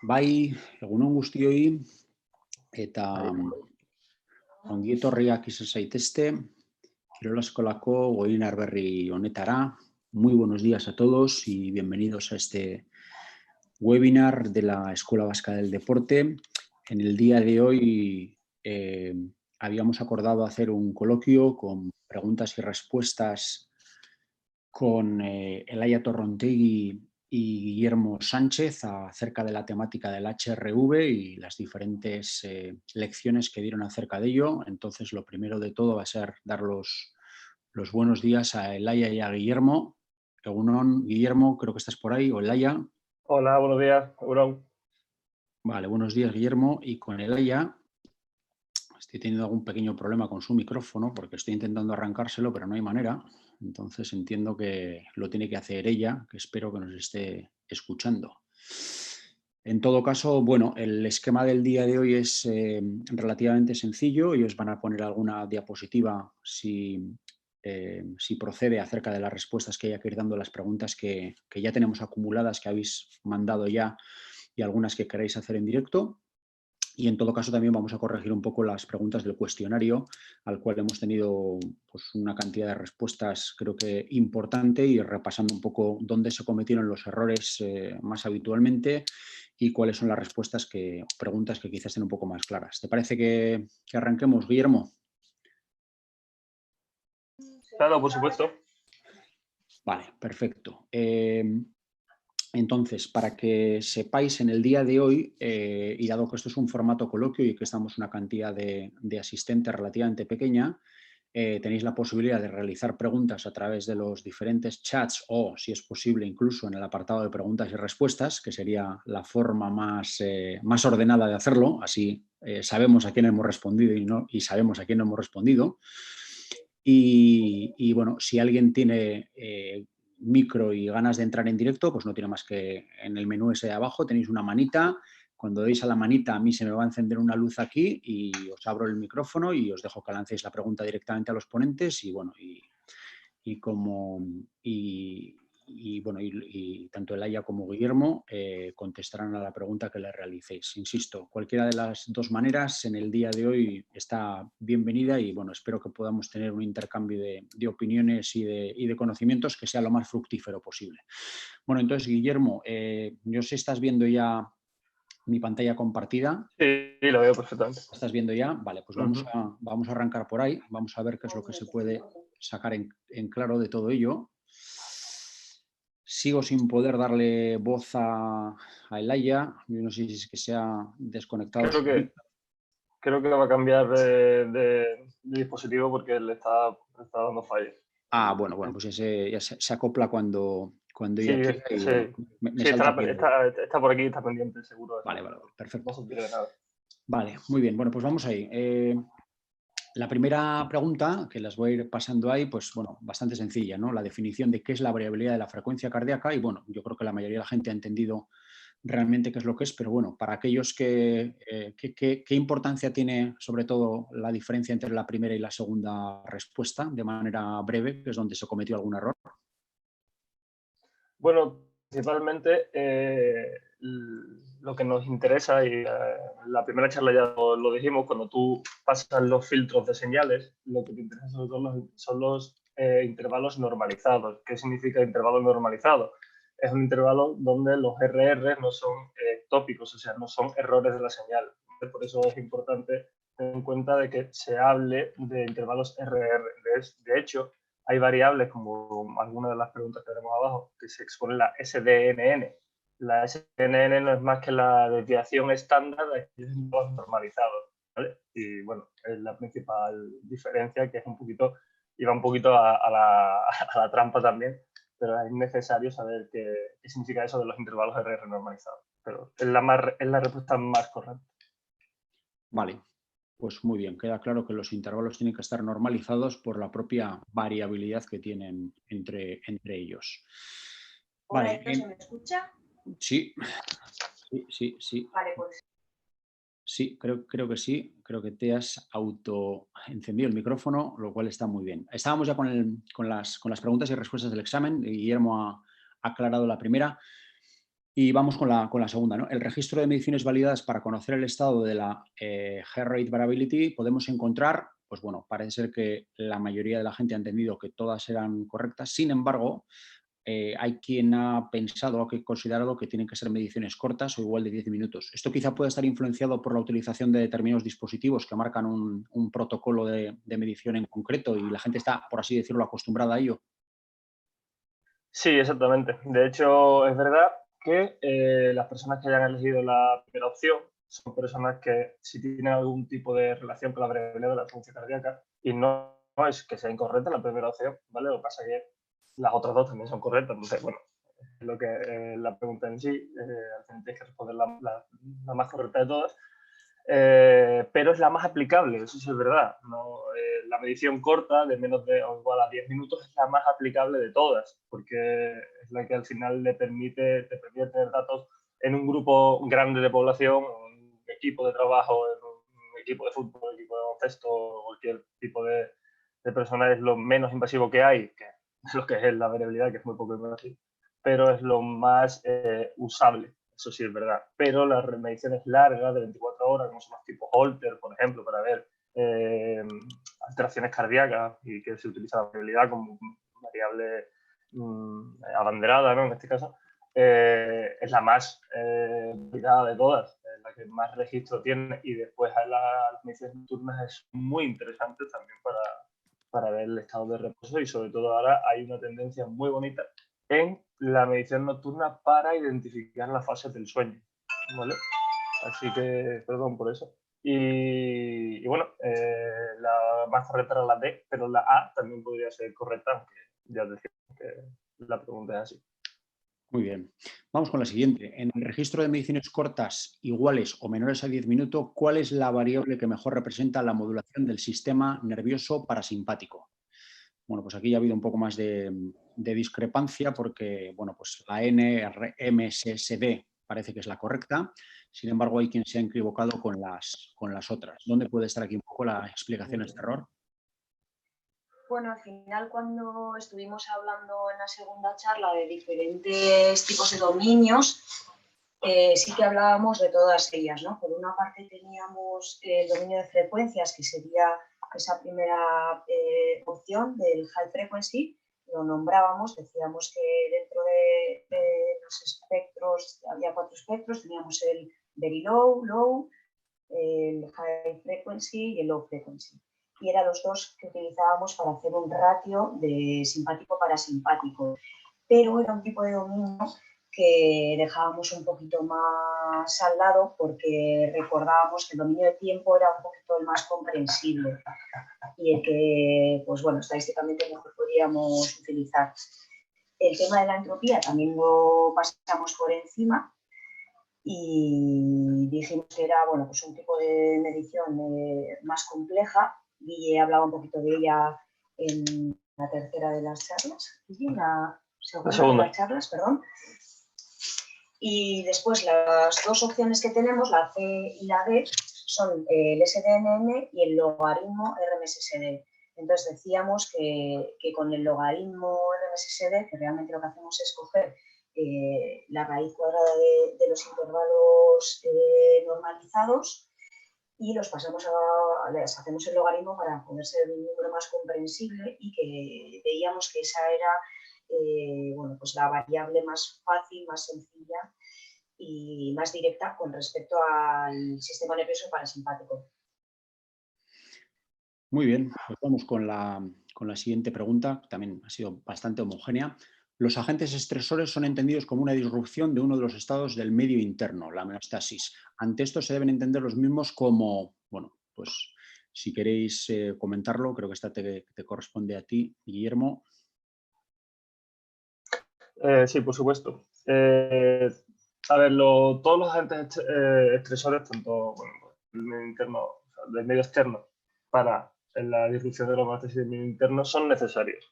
Bai, egunon guztioi eta Ahí. ongi etorriak izan zaitezte Kirola Eskolako Goinar Berri honetara. Muy buenos días a todos y bienvenidos a este webinar de la Escuela Vasca del Deporte. En el día de hoy habíamos acordado hacer un coloquio con preguntas y respuestas con Elaya Torrontegui y Guillermo Sánchez acerca de la temática del HRV y las diferentes lecciones que dieron acerca de ello. Entonces, lo primero de todo va a ser dar los buenos días a Elaya y a Guillermo. Egunon, Guillermo, creo que estás por ahí, o Elaya. Hola, buenos días, Eurón. Vale, buenos días, Guillermo. Y con Elaya estoy teniendo algún pequeño problema con su micrófono porque estoy intentando arrancárselo, pero no hay manera. Entonces entiendo que lo tiene que hacer ella, que espero que nos esté escuchando. En todo caso, bueno, el esquema del día de hoy es relativamente sencillo. Ellos van a poner alguna diapositiva si procede acerca de las respuestas que haya que ir dando a las preguntas que ya tenemos acumuladas, que habéis mandado ya y algunas que queráis hacer en directo. Y en todo caso también vamos a corregir un poco las preguntas del cuestionario, al cual hemos tenido pues, una cantidad de respuestas creo que importante, y repasando un poco dónde se cometieron los errores más habitualmente y cuáles son las respuestas preguntas que quizás estén un poco más claras. ¿Te parece que arranquemos, Guillermo? Claro, por supuesto. Vale, perfecto. Entonces, para que sepáis, en el día de hoy, y dado que esto es un formato coloquio y que estamos una cantidad de asistentes relativamente pequeña, tenéis la posibilidad de realizar preguntas a través de los diferentes chats o, si es posible, incluso en el apartado de preguntas y respuestas, que sería la forma más ordenada de hacerlo. Así sabemos a quién hemos respondido y sabemos a quién no hemos respondido. Y bueno, si alguien tiene micro y ganas de entrar en directo, pues no tiene más que en el menú ese de abajo tenéis una manita. Cuando deis a la manita, a mí se me va a encender una luz aquí y os abro el micrófono y os dejo que lancéis la pregunta directamente a los ponentes. Y bueno, y tanto Elaya como Guillermo contestarán a la pregunta que les realicéis. Insisto, cualquiera de las dos maneras en el día de hoy está bienvenida y bueno, espero que podamos tener un intercambio de opiniones y de conocimientos que sea lo más fructífero posible. Bueno, entonces, Guillermo, no sé si estás viendo ya mi pantalla compartida. Sí, lo veo perfectamente. ¿Estás viendo ya? Vale, pues vamos a arrancar por ahí. Vamos a ver qué es lo que se puede sacar en claro de todo ello. Sigo sin poder darle voz a Elaya. Yo no sé si es que se ha desconectado. Creo que va a cambiar de dispositivo porque le está dando fallos. Ah, bueno, pues ya se acopla cuando Sí, ella quiera y sí, bueno, me sí salta aquí. está por aquí, está pendiente, seguro. Vale, perfecto. No se pierde nada. Vale, muy bien. Bueno, pues vamos ahí. La primera pregunta, que las voy a ir pasando ahí, pues bueno, bastante sencilla, ¿no? La definición de qué es la variabilidad de la frecuencia cardíaca y bueno, yo creo que la mayoría de la gente ha entendido realmente qué es lo que es, pero bueno, para aquellos ¿qué importancia tiene sobre todo la diferencia entre la primera y la segunda respuesta, de manera breve, que es donde se cometió algún error? Bueno, principalmente lo que nos interesa, y la primera charla ya lo dijimos, cuando tú pasas los filtros de señales, lo que te interesa sobre todo son los intervalos normalizados. ¿Qué significa intervalo normalizado? Es un intervalo donde los RR no son tópicos, o sea, no son errores de la señal. Por eso es importante tener en cuenta de que se hable de intervalos RR. De hecho, hay variables, como algunas de las preguntas que tenemos abajo, que se expone la SDNN. La SDNN no es más que la desviación estándar de aquellos intervalos normalizados, ¿vale? Y bueno, es la principal diferencia, que es iba un poquito a la trampa también, pero es necesario saber qué significa eso de los intervalos RR normalizados. Pero es la respuesta más correcta. Vale, pues muy bien, queda claro que los intervalos tienen que estar normalizados por la propia variabilidad que tienen entre ellos. Vale, ¿se me escucha? Sí. Vale, pues. Sí, creo que sí. Creo que te has encendido el micrófono, lo cual está muy bien. Estábamos ya con las preguntas y respuestas del examen. Guillermo ha aclarado la primera. Y vamos con la segunda, ¿no? El registro de mediciones validadas para conocer el estado de la heart rate variability podemos encontrar, pues bueno, parece ser que la mayoría de la gente ha entendido que todas eran correctas. Sin embargo, hay quien ha pensado o que considerado que tienen que ser mediciones cortas o igual de 10 minutos. Esto quizá puede estar influenciado por la utilización de determinados dispositivos que marcan un protocolo de medición en concreto y la gente está, por así decirlo, acostumbrada a ello. Sí, exactamente. De hecho, es verdad que las personas que hayan elegido la primera opción son personas que sí tienen algún tipo de relación con la variabilidad de la frecuencia cardíaca y no es que sea incorrecta la primera opción, ¿vale? Lo que pasa es que las otras dos también son correctas. Entonces, bueno, es lo que la pregunta en sí, al final tienes que responder la más correcta de todas. Pero es la más aplicable, eso sí es verdad. ¿No? La medición corta, de menos de o igual a 10 minutos, es la más aplicable de todas, porque es la que al final te permite tener datos en un grupo grande de población, un equipo de trabajo, en un equipo de fútbol, un equipo de baloncesto, cualquier tipo de persona. Es lo menos invasivo que hay, que es lo que es la variabilidad, que es muy poco invasivo, pero es lo más usable. Eso sí es verdad. Pero las mediciones largas de 24 horas, como son los tipos Holter, por ejemplo, para ver alteraciones cardíacas y que se utiliza la variabilidad como variable abanderada, ¿no? En este caso, es la más cuidada de todas, la que más registro tiene. Y después las mediciones nocturnas es muy interesante también para ver el estado de reposo, y sobre todo ahora hay una tendencia muy bonita en la medición nocturna para identificar las fases del sueño, ¿vale? Así que, perdón por eso. Y bueno, la más correcta era la D, pero la A también podría ser correcta, aunque ya decimos que la pregunta es así. Muy bien. Vamos con la siguiente. En el registro de mediciones cortas iguales o menores a 10 minutos, ¿cuál es la variable que mejor representa la modulación del sistema nervioso parasimpático? Bueno, pues aquí ha habido un poco más de discrepancia porque, bueno, pues la NRMSSD parece que es la correcta. Sin embargo, hay quien se ha equivocado con las otras. ¿Dónde puede estar aquí un poco la explicación a este error? Bueno, al final cuando estuvimos hablando en la segunda charla de diferentes tipos de dominios, sí que hablábamos de todas ellas, ¿no? Por una parte teníamos el dominio de frecuencias, que sería esa primera opción del high frequency, lo nombrábamos, decíamos que dentro de los espectros, había 4 espectros, teníamos el very low, el high frequency y el low frequency. Y eran los dos que utilizábamos para hacer un ratio de simpático-parasimpático. Pero era un tipo de dominio que dejábamos un poquito más al lado porque recordábamos que el dominio de tiempo era un poquito el más comprensible y el que, pues bueno, estadísticamente mejor podríamos utilizar. El tema de la entropía también lo pasamos por encima y dijimos que era, bueno, pues un tipo de medición más compleja. Guille hablaba un poquito de ella en la tercera de las charlas, la segunda de las charlas, perdón. Y después las dos opciones que tenemos, la C y la D, son el SDNN y el logaritmo RMSSD. Entonces decíamos que con el logaritmo RMSSD, que realmente lo que hacemos es coger la raíz cuadrada de los intervalos normalizados y los pasamos les hacemos el logaritmo para poder ser un número más comprensible, y que veíamos que esa era bueno, pues la variable más fácil, más sencilla y más directa con respecto al sistema nervioso parasimpático. Muy bien, pues vamos con la siguiente pregunta, que también ha sido bastante homogénea. Los agentes estresores son entendidos como una disrupción de uno de los estados del medio interno, la homeostasis. Ante esto se deben entender los mismos como, bueno, pues si queréis comentarlo, creo que esta te corresponde a ti, Guillermo. Sí, por supuesto. A ver, todos los agentes estresores, tanto del medio interno, o sea, del medio externo, para la disrupción de la homeostasis del medio interno, son necesarios.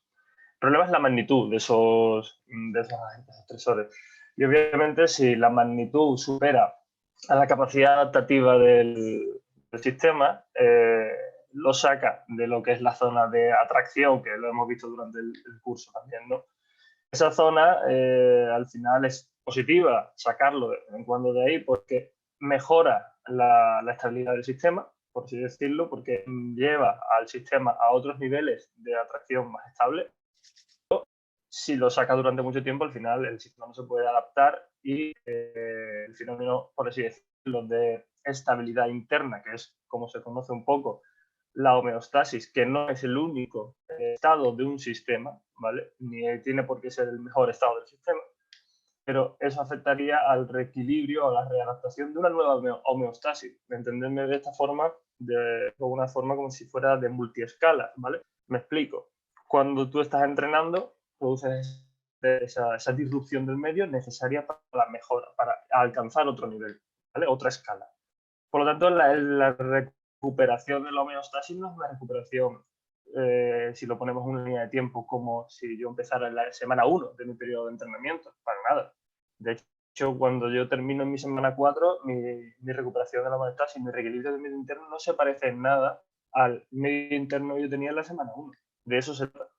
El problema es la magnitud de esos agentes estresores. Y obviamente, si la magnitud supera a la capacidad adaptativa del sistema, lo saca de lo que es la zona de atracción, que lo hemos visto durante el curso también, ¿no? Esa zona al final es positiva sacarlo de vez en cuando de ahí porque mejora la estabilidad del sistema, por así decirlo, porque lleva al sistema a otros niveles de atracción más estable. Si lo saca durante mucho tiempo, al final el sistema no se puede adaptar y el fenómeno, por así decirlo, de estabilidad interna, que es como se conoce un poco la homeostasis, que no es el único estado de un sistema, ¿vale? Ni tiene por qué ser el mejor estado del sistema, pero eso afectaría al reequilibrio, a la readaptación de una nueva homeostasis. Entenderme de esta forma, de una forma como si fuera de multiescala, ¿vale? Me explico. Cuando tú estás entrenando, produces esa disrupción del medio necesaria para la mejora, para alcanzar otro nivel, ¿vale? Otra escala. Por lo tanto, la recuperación de la homeostasis no es una recuperación, si lo ponemos en una línea de tiempo, como si yo empezara en la semana 1 de mi periodo de entrenamiento, para nada. De hecho, cuando yo termino en mi semana 4, mi recuperación de la homeostasis, mi reequilibrio del medio interno no se parece en nada al medio interno que yo tenía en la semana 1. De eso se trata.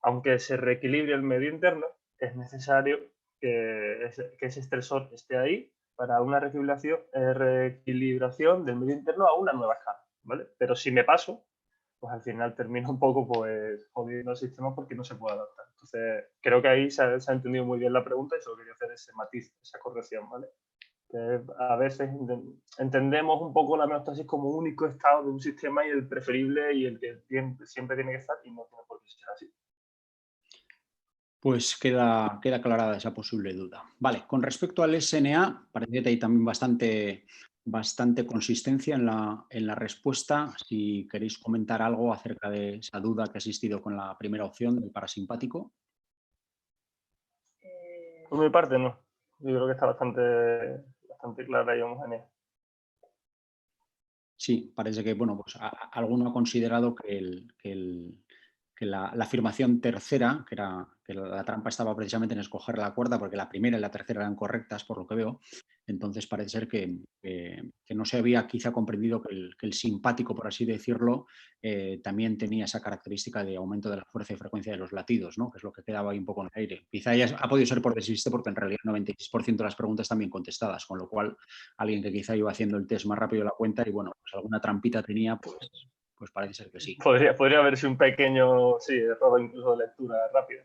Aunque se reequilibre el medio interno, es necesario que ese estresor esté ahí para una reequilibración del medio interno a una nueva escala, ¿vale? Pero si me paso, pues al final termino un poco pues jodiendo el sistema porque no se puede adaptar. Entonces, creo que ahí se ha entendido muy bien la pregunta y solo quería hacer ese matiz, esa corrección, ¿vale? Que a veces entendemos un poco la homeostasis como único estado de un sistema y el preferible y el que siempre tiene que estar y no tiene por qué ser así. Pues queda aclarada esa posible duda. Vale, con respecto al SNA, parece que hay también bastante consistencia en la respuesta. Si queréis comentar algo acerca de esa duda que ha existido con la primera opción del parasimpático. Por mi parte, no. Yo creo que está bastante clara y homogénea. Sí, parece que, bueno, pues alguno ha considerado que la afirmación tercera, que la trampa estaba precisamente en escoger la cuarta, porque la primera y la tercera eran correctas, por lo que veo. Entonces parece ser que no se había quizá comprendido que el simpático, por así decirlo, también tenía esa característica de aumento de la fuerza y frecuencia de los latidos, ¿no? Que es lo que quedaba ahí un poco en el aire. Quizá ya ha podido ser por desiste, porque en realidad el 96% de las preguntas están bien contestadas, con lo cual alguien que quizá iba haciendo el test más rápido de la cuenta y, bueno, pues alguna trampita tenía, pues parece ser que sí. Podría haberse un pequeño error incluso de lectura rápida.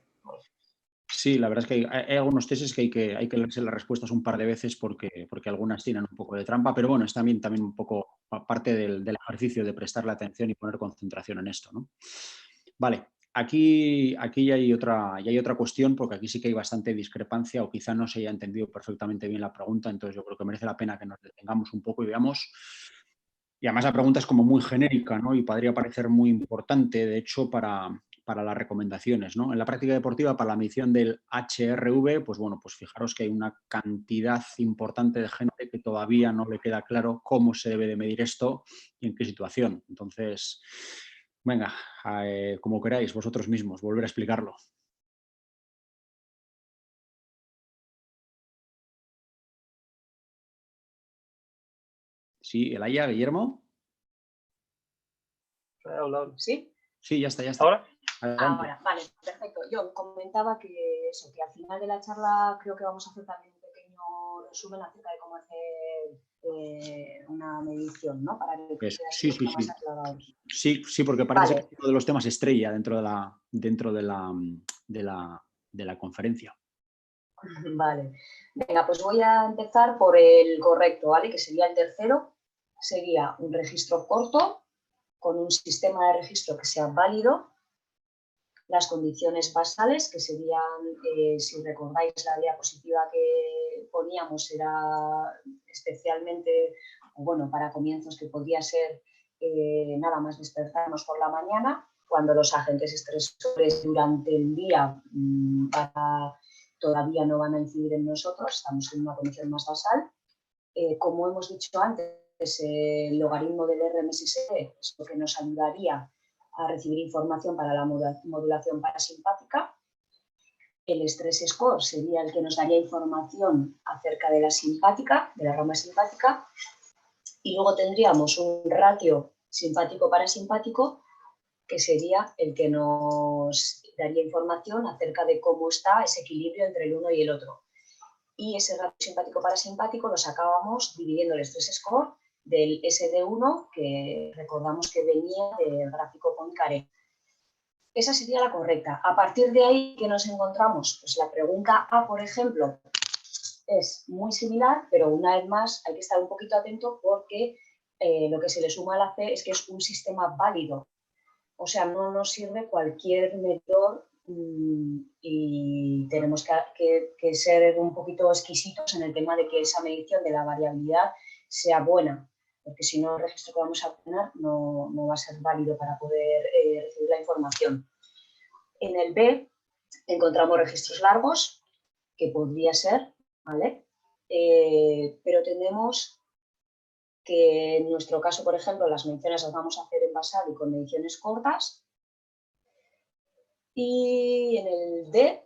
Sí, la verdad es que hay algunos tests que hay que leerse las respuestas un par de veces porque algunas tienen un poco de trampa, pero bueno, es también un poco parte del ejercicio de prestarle atención y poner concentración en esto, ¿no? Vale, aquí ya hay otra cuestión, porque aquí sí que hay bastante discrepancia o quizá no se haya entendido perfectamente bien la pregunta, entonces yo creo que merece la pena que nos detengamos un poco y veamos. Y además la pregunta es como muy genérica, ¿no? Y podría parecer muy importante, de hecho, para las recomendaciones, ¿no? En la práctica deportiva, para la medición del HRV, pues bueno, pues fijaros que hay una cantidad importante de gente que todavía no le queda claro cómo se debe de medir esto y en qué situación. Entonces, venga, como queráis, vosotros mismos, volver a explicarlo. Sí, Elaya, Guillermo. ¿Sí? Sí, ya está. ¿Ahora? Ahora, vale, perfecto. Yo comentaba que al final de la charla creo que vamos a hacer también un pequeño resumen acerca de cómo hacer una medición, ¿no? Para que sí. más aclarados. Sí, porque parece que es uno de los temas estrella dentro de la conferencia. Vale. Venga, pues voy a empezar por el correcto, ¿vale? Que sería el tercero. Sería un registro corto con un sistema de registro que sea válido. Las condiciones basales, que serían, si recordáis la diapositiva que poníamos, era especialmente, bueno, para comienzos que podía ser nada más despertarnos por la mañana, cuando los agentes estresores durante el día todavía no van a incidir en nosotros, estamos en una condición más basal. Como hemos dicho antes, el logaritmo del RMSE es lo que nos ayudaría a recibir información para la modulación parasimpática. El stress score sería el que nos daría información acerca de la simpática, de la rama simpática. Y luego tendríamos un ratio simpático-parasimpático, que sería el que nos daría información acerca de cómo está ese equilibrio entre el uno y el otro. y ese ratio simpático-parasimpático lo sacábamos dividiendo el estrés score del SD1, que recordamos que venía del gráfico Poincaré. Esa sería la correcta. A partir de ahí, ¿qué nos encontramos? Pues la pregunta A, por ejemplo, es muy similar, pero una vez más hay que estar un poquito atento porque lo que se le suma a la C es que es un sistema válido. O sea, no nos sirve cualquier medidor y tenemos que ser un poquito exquisitos en el tema de que esa medición de la variabilidad sea buena, porque si no el registro que vamos a obtener no va a ser válido para poder recibir la información. En el B encontramos registros largos, que podría ser, ¿vale? Pero tenemos que en nuestro caso, por ejemplo, las mediciones las vamos a hacer en basal y con mediciones cortas. Y en el D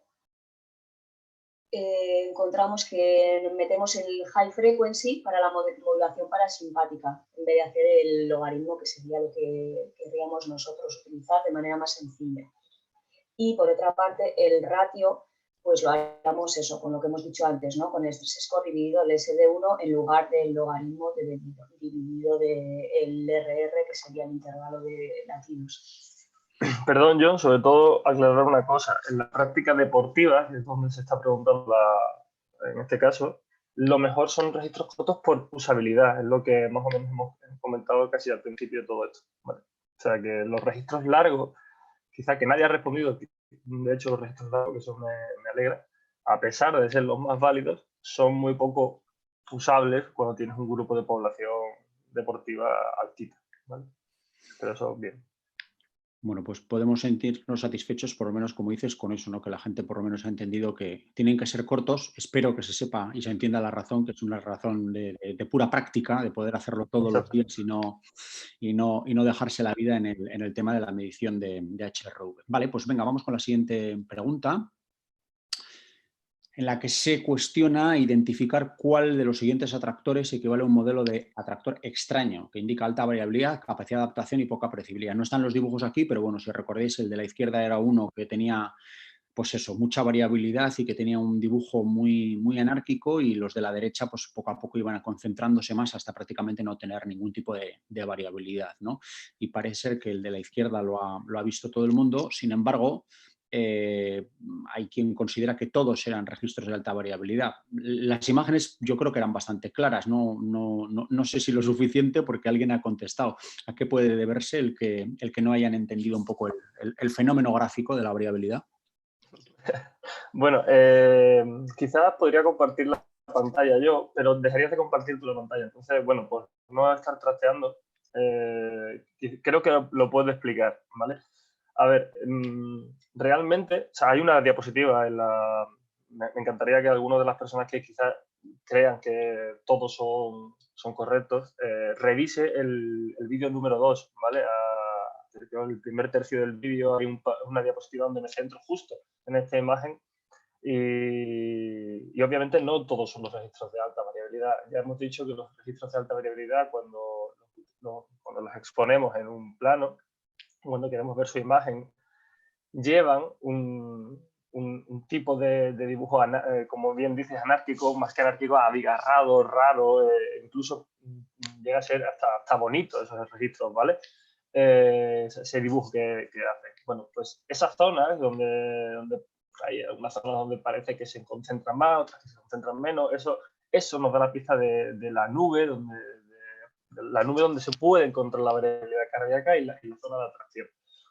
encontramos que metemos el high frequency para la modulación parasimpática, en vez de hacer el logaritmo, que sería lo que querríamos nosotros utilizar de manera más sencilla. Y por otra parte, el ratio, pues lo haríamos eso, con lo que hemos dicho antes, ¿no? Con el stress score dividido el SD1 en lugar del logaritmo dividido del RR, que sería el intervalo de latidos. Perdón, John, sobre todo aclarar una cosa. En la práctica deportiva, que es donde se está preguntando en este caso, lo mejor son registros cortos por usabilidad, es lo que más o menos hemos comentado casi al principio de todo esto, ¿vale? O sea, que los registros largos, quizá que nadie ha respondido, de hecho los registros largos, que eso me alegra, a pesar de ser los más válidos, son muy poco usables cuando tienes un grupo de población deportiva altita, ¿vale? Pero eso, bien. Bueno, pues podemos sentirnos satisfechos, por lo menos, como dices, con eso, ¿no? Que la gente por lo menos ha entendido que tienen que ser cortos. Espero que se sepa y se entienda la razón, que es una razón de pura práctica, de poder hacerlo todos los días y no dejarse la vida en el tema de la medición de HRV. Vale, pues venga, vamos con la siguiente pregunta, en la que se cuestiona identificar cuál de los siguientes atractores equivale a un modelo de atractor extraño, que indica alta variabilidad, capacidad de adaptación y poca predecibilidad. No están los dibujos aquí, pero bueno, si recordáis, el de la izquierda era uno que tenía, pues eso, mucha variabilidad y que tenía un dibujo muy, muy anárquico, y los de la derecha, pues poco a poco iban concentrándose más hasta prácticamente no tener ningún tipo de variabilidad, ¿no? Y parece ser que el de la izquierda lo ha visto todo el mundo. Sin embargo, hay quien considera que todos eran registros de alta variabilidad. Las imágenes yo creo que eran bastante claras, no sé si lo suficiente, porque alguien ha contestado. ¿A qué puede deberse el que no hayan entendido un poco el fenómeno gráfico de la variabilidad? Bueno, quizás podría compartir la pantalla yo, pero dejarías de compartir tú la pantalla. Entonces, bueno, pues no estar trasteando, creo que lo puedo explicar, ¿vale? A ver, realmente, o sea, hay una diapositiva en la... Me encantaría que alguna de las personas que quizás crean que todos son correctos, revise el vídeo número 2, ¿vale? En el primer tercio del vídeo hay una diapositiva donde me centro justo en esta imagen y obviamente no todos son los registros de alta variabilidad. Ya hemos dicho que los registros de alta variabilidad, cuando los exponemos en un plano, cuando queremos ver su imagen, llevan un tipo de dibujo, como bien dices, anárquico, más que anárquico, abigarrado, raro, incluso llega a ser hasta bonito esos registros, ¿vale? Ese dibujo que hace. Bueno, pues esas zonas donde hay algunas zonas donde parece que se concentran más, otras que se concentran menos, eso nos da la pista de la nube, donde se puede controlar la variabilidad cardíaca y la zona de atracción.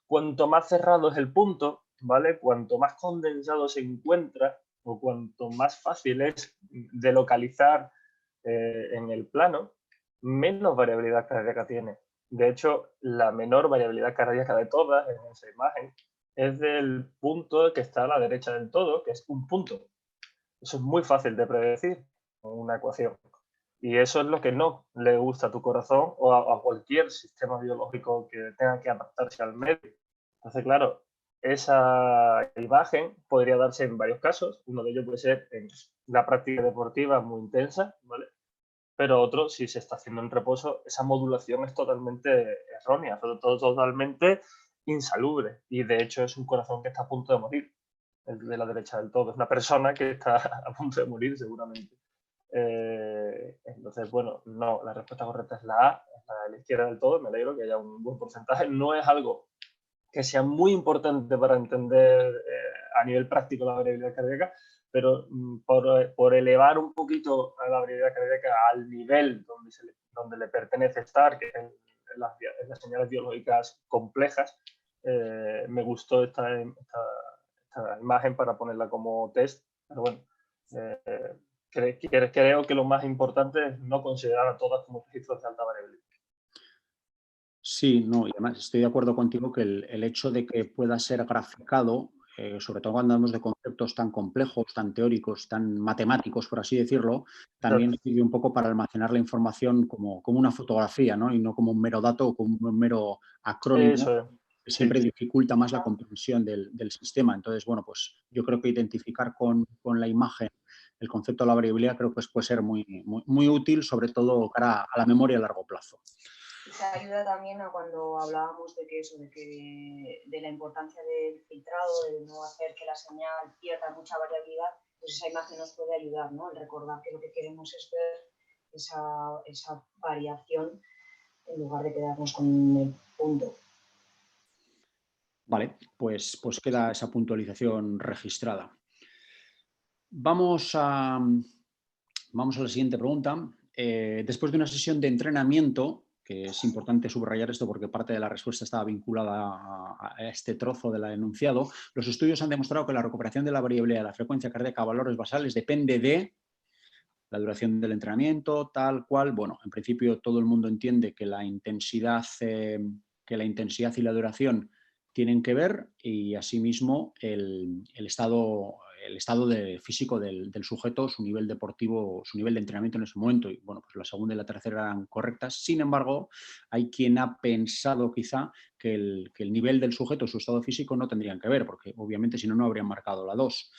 Cuanto más cerrado es el punto, ¿vale? Cuanto más condensado se encuentra o cuanto más fácil es de localizar en el plano, menos variabilidad cardíaca tiene. De hecho, la menor variabilidad cardíaca de todas en esa imagen es del punto que está a la derecha del todo, que es un punto. Eso es muy fácil de predecir con una ecuación. Y eso es lo que no le gusta a tu corazón o a cualquier sistema biológico que tenga que adaptarse al medio. Entonces, claro, esa imagen podría darse en varios casos. Uno de ellos puede ser en la práctica deportiva muy intensa, ¿vale? Pero otro, si se está haciendo en reposo, esa modulación es totalmente errónea, sobre todo totalmente insalubre. Y de hecho es un corazón que está a punto de morir. el de la derecha del todo, es una persona que está a punto de morir seguramente. Entonces, bueno, no, la respuesta correcta es la A, es la de la izquierda del todo. Me alegro que haya un buen porcentaje. No es algo que sea muy importante para entender a nivel práctico la variabilidad cardíaca, pero por elevar un poquito a la variabilidad cardíaca al nivel donde le pertenece estar, que es en las señales biológicas complejas, me gustó esta imagen para ponerla como test. Pero bueno, creo que lo más importante es no considerar a todas como registros de alta variabilidad. Sí, no, y además estoy de acuerdo contigo que el hecho de que pueda ser graficado, sobre todo cuando hablamos de conceptos tan complejos, tan teóricos, tan matemáticos, por así decirlo, también sirve un poco para almacenar la información como una fotografía, ¿no? Y no como un mero dato o como un mero acrónimo. Eso es. Que siempre dificulta más la comprensión del sistema. Entonces, bueno, pues yo creo que identificar con la imagen el concepto de la variabilidad creo que puede ser muy útil, sobre todo cara a la memoria a largo plazo. Se ayuda también a cuando hablábamos de la importancia del filtrado, de no hacer que la señal pierda mucha variabilidad, pues esa imagen nos puede ayudar, ¿no? El recordar que lo que queremos es ver esa variación en lugar de quedarnos con el punto. Vale, pues queda esa puntualización registrada. Vamos a la siguiente pregunta. Después de una sesión de entrenamiento, que es importante subrayar esto porque parte de la respuesta estaba vinculada a este trozo del enunciado, los estudios han demostrado que la recuperación de la variabilidad de la frecuencia cardíaca a valores basales depende de la duración del entrenamiento, tal cual. Bueno, en principio todo el mundo entiende que la intensidad y la duración tienen que ver, y asimismo el estado físico del sujeto, su nivel deportivo, su nivel de entrenamiento en ese momento. Y bueno, pues la segunda y la tercera eran correctas. Sin embargo, hay quien ha pensado quizá que el nivel del sujeto, su estado físico, no tendrían que ver, porque obviamente si no, no habrían marcado la 2.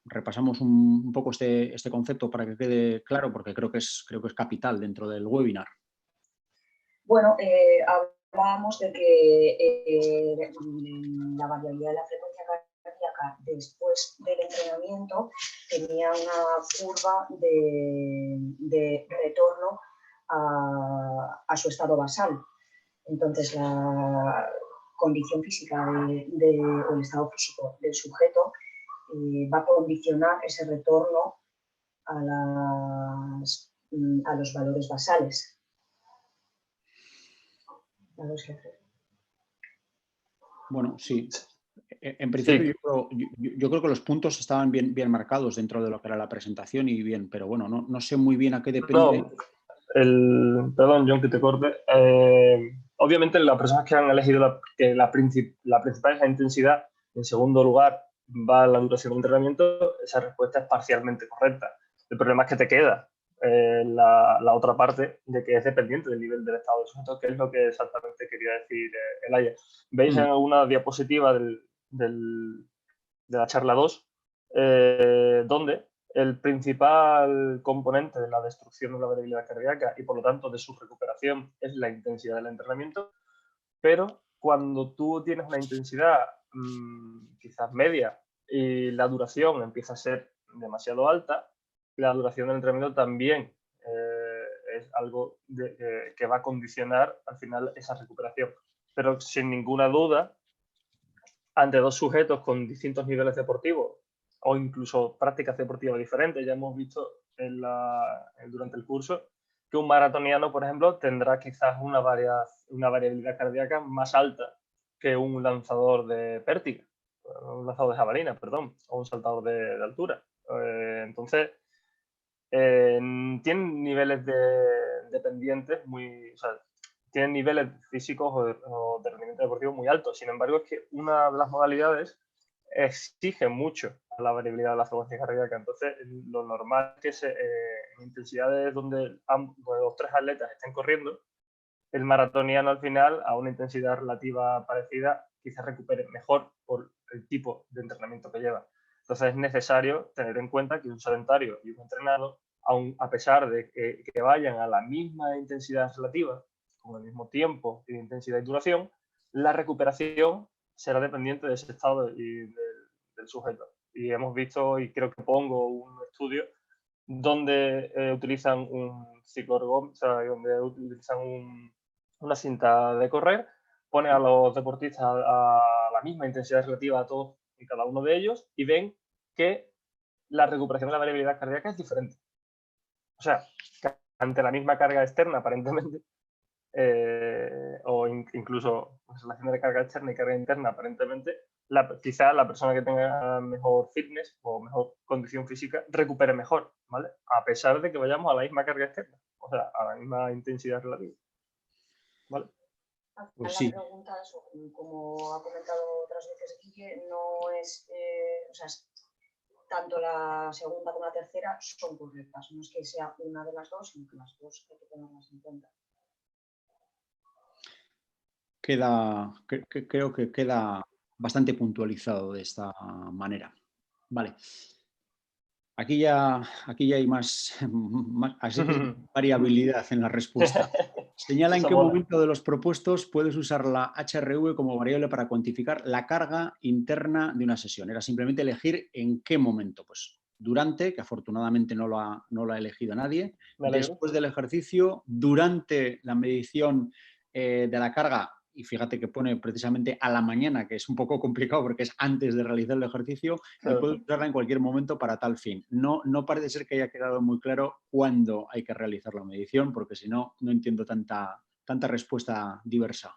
Repasamos un poco este concepto para que quede claro, porque creo que es capital dentro del webinar. Bueno, hablábamos de que la variabilidad de la frecuencia cardíaca después del entrenamiento tenía una curva de retorno a su estado basal. Entonces, la condición física o el estado físico del sujeto va a condicionar ese retorno a los valores basales. Bueno, sí. En principio, sí. Yo creo que los puntos estaban bien marcados dentro de lo que era la presentación y bien, pero bueno, no sé muy bien a qué depende. No, perdón, John, que te corte. Obviamente, las personas que han elegido la principal es la intensidad, en segundo lugar va la duración del entrenamiento, esa respuesta es parcialmente correcta. El problema es que te queda la otra parte de que es dependiente del nivel del estado del sujeto, que es lo que exactamente quería decir Elaya. Veis en alguna diapositiva de la charla 2, donde el principal componente de la destrucción de la variabilidad cardíaca y por lo tanto de su recuperación es la intensidad del entrenamiento, pero cuando tú tienes una intensidad quizás media y la duración empieza a ser demasiado alta, la duración del entrenamiento también es algo que va a condicionar al final esa recuperación. Pero sin ninguna duda, ante dos sujetos con distintos niveles deportivos o incluso prácticas deportivas diferentes, ya hemos visto durante el curso que un maratoniano, por ejemplo, tendrá quizás una variabilidad cardíaca más alta que un lanzador de pértiga, un lanzador de jabalina, perdón, o un saltador de altura. Entonces, tienen niveles dependientes tienen niveles físicos o de rendimiento deportivo muy altos. Sin embargo, es que una de las modalidades exige mucho a la variabilidad de la frecuencia cardíaca. Entonces, lo normal es que en intensidades donde los tres atletas estén corriendo, el maratoniano al final, a una intensidad relativa parecida, quizás recupere mejor por el tipo de entrenamiento que lleva. Entonces, es necesario tener en cuenta que un sedentario y un entrenado, a pesar de que vayan a la misma intensidad relativa, con el mismo tiempo y intensidad y duración, la recuperación será dependiente de ese estado y del sujeto. Y hemos visto, y creo que pongo un estudio, donde utilizan un cicloergómetro, o sea, donde utilizan una cinta de correr, pone a los deportistas a la misma intensidad relativa a todos y cada uno de ellos y ven que la recuperación de la variabilidad cardíaca es diferente. O sea, que ante la misma carga externa, aparentemente, o incluso en relación de carga externa y carga interna, aparentemente, quizá la persona que tenga mejor fitness o mejor condición física recupere mejor, ¿vale? A pesar de que vayamos a la misma carga externa, o sea, a la misma intensidad relativa, ¿vale? Pues la sí. pregunta es, como ha comentado otras veces Guille, no es, o sea, tanto la segunda como la tercera son correctas, no es que sea una de las dos, sino que las dos hay que tenerlas en cuenta. Creo que queda bastante puntualizado de esta manera. Vale. Aquí ya hay más variabilidad en la respuesta. Señala en qué momento de los propuestos puedes usar la HRV como variable para cuantificar la carga interna de una sesión. Era simplemente elegir en qué momento. Pues durante, que afortunadamente no lo ha elegido nadie, después del ejercicio, durante la medición de la carga, y fíjate que pone precisamente a la mañana, que es un poco complicado porque es antes de realizar el ejercicio, y puedes usarla en cualquier momento para tal fin. No parece ser que haya quedado muy claro cuándo hay que realizar la medición, porque si no, no entiendo tanta respuesta diversa.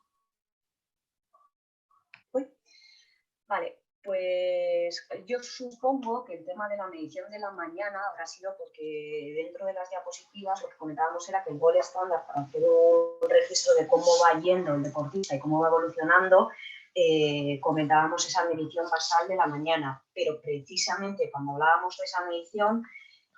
Vale, pues yo supongo que el tema de la medición de la mañana habrá sido porque dentro de las diapositivas lo que comentábamos era que el gol estándar para hacer un registro de cómo va yendo el deportista y cómo va evolucionando, comentábamos esa medición basal de la mañana, pero precisamente cuando hablábamos de esa medición,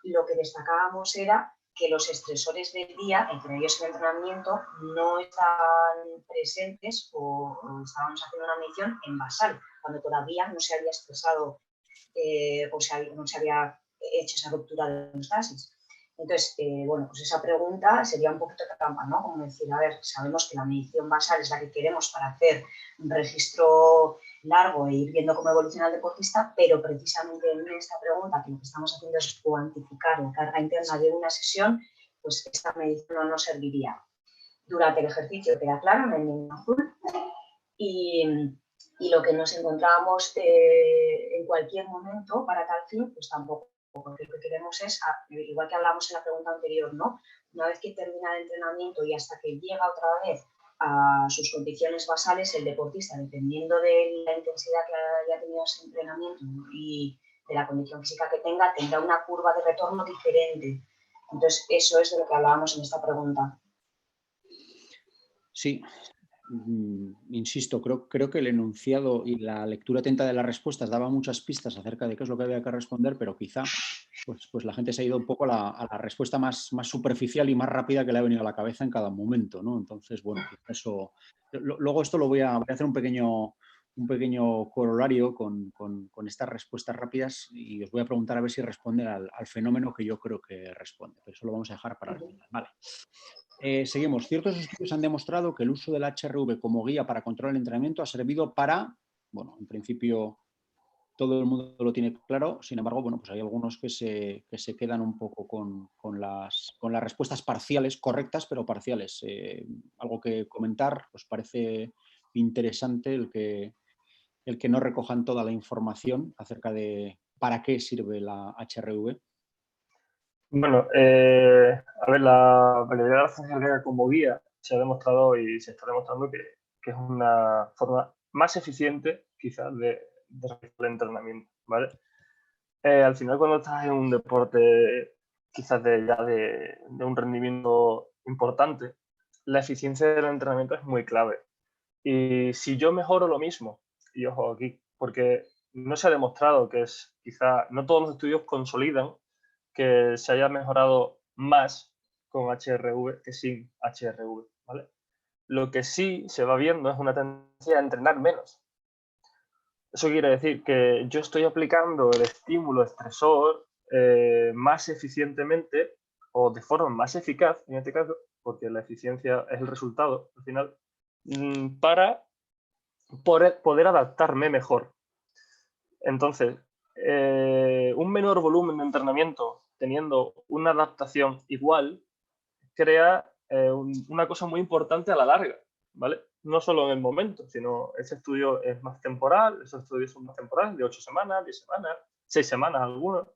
lo que destacábamos era que los estresores del día, entre ellos el entrenamiento, no estaban presentes o estábamos haciendo una medición en basal, cuando todavía no se había estresado o no se había hecho esa ruptura de los gases. Entonces, bueno, pues esa pregunta sería un poquito trampa, ¿no? Como decir, a ver, sabemos que la medición basal es la que queremos para hacer un registro largo e ir viendo cómo evoluciona el deportista, pero precisamente en esta pregunta que lo que estamos haciendo es cuantificar la carga interna de una sesión, pues esta medición no nos serviría. Durante el ejercicio queda claro, en el menú azul, y lo que nos encontrábamos en cualquier momento para tal fin, pues tampoco, porque lo que queremos es, igual que hablamos en la pregunta anterior, ¿no? Una vez que termina el entrenamiento y hasta que llega otra vez a sus condiciones basales, el deportista, dependiendo de la intensidad que haya tenido ese entrenamiento y de la condición física que tenga, tendrá una curva de retorno diferente. Entonces, eso es de lo que hablábamos en esta pregunta. Sí. Insisto, creo que el enunciado y la lectura atenta de las respuestas daba muchas pistas acerca de qué es lo que había que responder, pero quizá pues la gente se ha ido un poco a la respuesta más superficial y más rápida que le ha venido a la cabeza en cada momento, ¿no? Entonces, bueno, eso. Luego esto lo voy a hacer un pequeño corolario con estas respuestas rápidas y os voy a preguntar a ver si responden al fenómeno que yo creo que responde, pero eso lo vamos a dejar para el final. Vale. Seguimos. Ciertos estudios han demostrado que el uso del HRV como guía para controlar el entrenamiento ha servido para, bueno, en principio todo el mundo lo tiene claro, sin embargo, bueno, pues hay algunos que se quedan un poco con las respuestas parciales, correctas, pero parciales. Algo que comentar, ¿os parece interesante el que no recojan toda la información acerca de para qué sirve la HRV? Bueno, a ver, la variabilidad de la fuerza cardíaca como guía se ha demostrado y se está demostrando que es una forma más eficiente quizás de realizar el entrenamiento, ¿vale? Al final cuando estás en un deporte quizás de un rendimiento importante, la eficiencia del entrenamiento es muy clave. Y si yo mejoro lo mismo, y ojo aquí, porque no se ha demostrado que es quizá, no todos los estudios consolidan que se haya mejorado más con HRV que sin HRV, ¿vale? Lo que sí se va viendo es una tendencia a entrenar menos. Eso quiere decir que yo estoy aplicando el estímulo estresor más eficientemente o de forma más eficaz, en este caso, porque la eficiencia es el resultado al final, para poder adaptarme mejor. Entonces, un menor volumen de entrenamiento teniendo una adaptación igual crea una cosa muy importante a la larga, ¿vale? No solo en el momento, sino ese estudio es más temporal, esos estudios son más temporales, de 8 semanas, 10 semanas, 6 semanas algunos,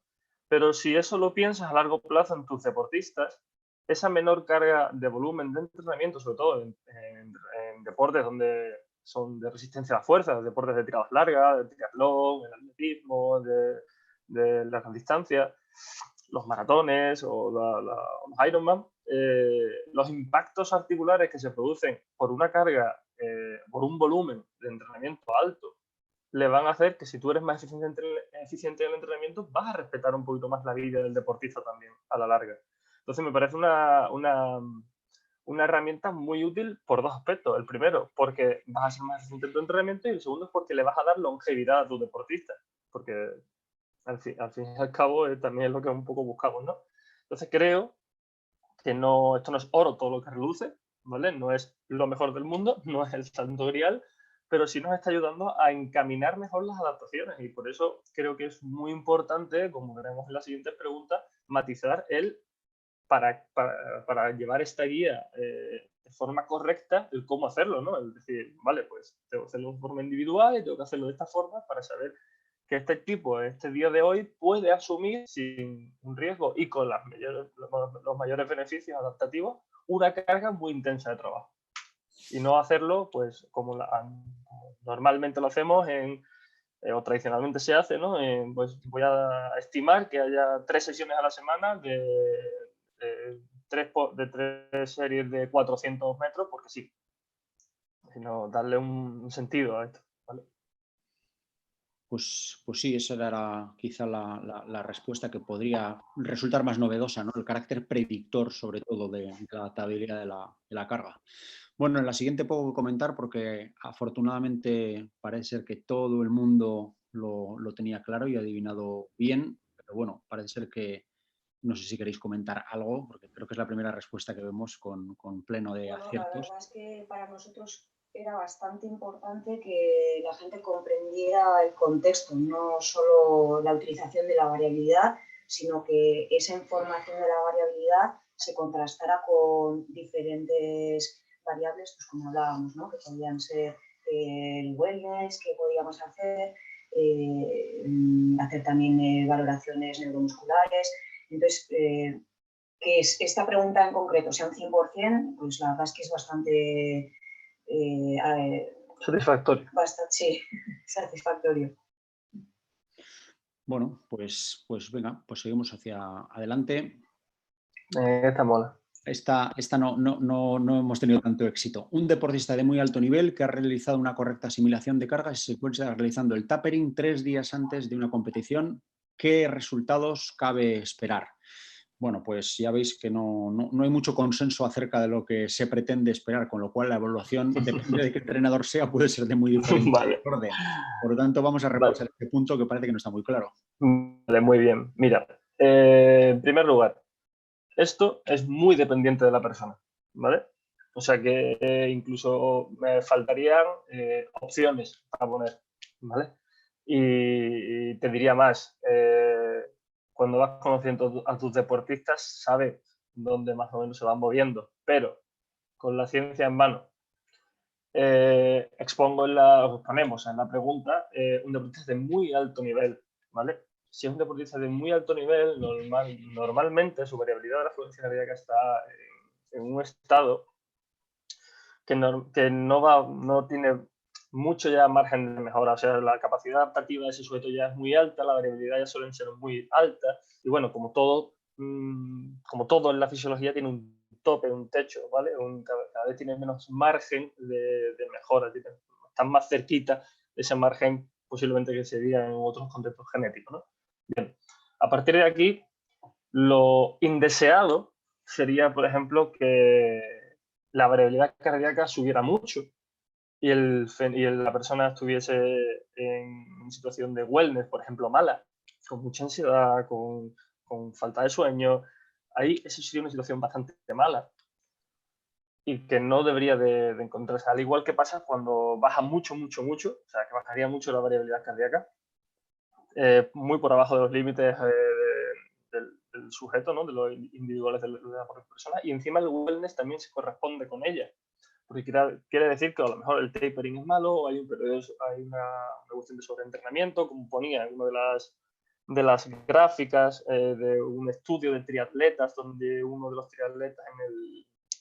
pero si eso lo piensas a largo plazo en tus deportistas, esa menor carga de volumen de entrenamiento, sobre todo en deportes donde son de resistencia a la fuerza, deportes de tiradas largas, de triatlón, el atletismo, de largas distancias, los maratones o los Ironman, los impactos articulares que se producen por una carga, por un volumen de entrenamiento alto, le van a hacer que si tú eres más eficiente en el entrenamiento, vas a respetar un poquito más la vida del deportista también a la larga. Entonces me parece una herramienta muy útil por dos aspectos. El primero, porque vas a ser más eficiente en tu entrenamiento, y el segundo es porque le vas a dar longevidad a tu deportista, porque al fin y al cabo también es lo que un poco buscamos, ¿no? Entonces creo que no, esto no es oro todo lo que reluce, ¿vale? No es lo mejor del mundo, no es el santo grial, pero sí nos está ayudando a encaminar mejor las adaptaciones, y por eso creo que es muy importante, como veremos en las siguientes preguntas, matizar el para llevar esta guía de forma correcta, el cómo hacerlo, ¿no? Es decir, vale, pues tengo que hacerlo de forma individual y tengo que hacerlo de esta forma para saber que este tipo, este día de hoy, puede asumir sin un riesgo y con los mayores beneficios adaptativos una carga muy intensa de trabajo. Y no hacerlo, pues, como normalmente lo hacemos o tradicionalmente se hace, ¿no? Pues voy a estimar que haya 3 sesiones a la semana de 3 series de 400 metros, porque sí, sino darle un sentido a esto, ¿vale? Pues sí, esa era quizá la respuesta que podría resultar más novedosa, ¿no? El carácter predictor, sobre todo, de la adaptabilidad de la carga. Bueno, en la siguiente puedo comentar porque afortunadamente parece ser que todo el mundo lo tenía claro y adivinado bien, pero bueno, parece ser que no sé si queréis comentar algo, porque creo que es la primera respuesta que vemos con pleno de Bueno, la aciertos. verdad es que para nosotros era bastante importante que la gente comprendiera el contexto, no solo la utilización de la variabilidad, sino que esa información de la variabilidad se contrastara con diferentes variables, pues como hablábamos, ¿no? Que podían ser el wellness, que podíamos hacer también valoraciones neuromusculares. Entonces, que esta pregunta en concreto sea un 100%, pues la verdad es que es bastante... satisfactorio. Sí, satisfactorio. Bueno, pues venga, pues seguimos hacia adelante. Esta mola. Esta no hemos tenido tanto éxito. Un deportista de muy alto nivel que ha realizado una correcta asimilación de cargas y se encuentra realizando el tapering 3 días antes de una competición. ¿Qué resultados cabe esperar? Bueno, pues ya veis que no hay mucho consenso acerca de lo que se pretende esperar, con lo cual la evaluación, depende de qué entrenador sea, puede ser de muy diferente Vale. orden. Por lo tanto, vamos a repasar este punto que parece que no está muy claro. Vale, muy bien. Mira, en primer lugar, esto es muy dependiente de la persona, ¿vale? O sea que incluso me faltarían opciones para poner, ¿vale? Y te diría más, cuando vas conociendo a tus deportistas, sabes dónde más o menos se van moviendo, pero con la ciencia en mano, ponemos en la pregunta un deportista de muy alto nivel, ¿vale? Si es un deportista de muy alto nivel, normalmente su variabilidad de la frecuencia cardíaca está en un estado que no tiene mucho ya margen de mejora. O sea, la capacidad adaptativa de ese sujeto ya es muy alta, la variabilidad ya suelen ser muy alta. Y bueno, como todo en la fisiología tiene un tope, un techo, ¿vale? Cada vez tiene menos margen de mejora, están más cerquita de ese margen posiblemente que se diga en otros contextos genéticos, ¿no? Bien, a partir de aquí, lo indeseado sería, por ejemplo, que la variabilidad cardíaca subiera mucho y la persona estuviese en situación de wellness, por ejemplo, mala, con mucha ansiedad, con falta de sueño. Ahí eso sería una situación bastante mala y que no debería de encontrarse. Al igual que pasa cuando baja mucho, o sea, que bajaría mucho la variabilidad cardíaca, muy por abajo de los límites del sujeto, ¿no? De los individuales de la propia persona, y encima el wellness también se corresponde con ella, porque quiere decir que a lo mejor el tapering es malo, o hay una cuestión de sobreentrenamiento, como ponía en una de las gráficas de un estudio de triatletas, donde uno de los triatletas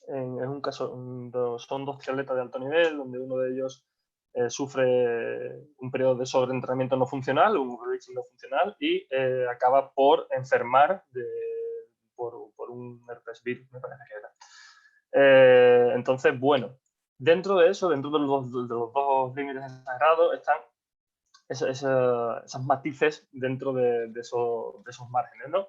en un caso son 2 triatletas de alto nivel, donde uno de ellos sufre un periodo de sobreentrenamiento no funcional, un overreaching no funcional, y acaba por enfermar por un herpes virus, me parece que era. Entonces, bueno, dentro de eso, dentro de los 2 límites exagerados, están esos matices dentro de esos márgenes, ¿no?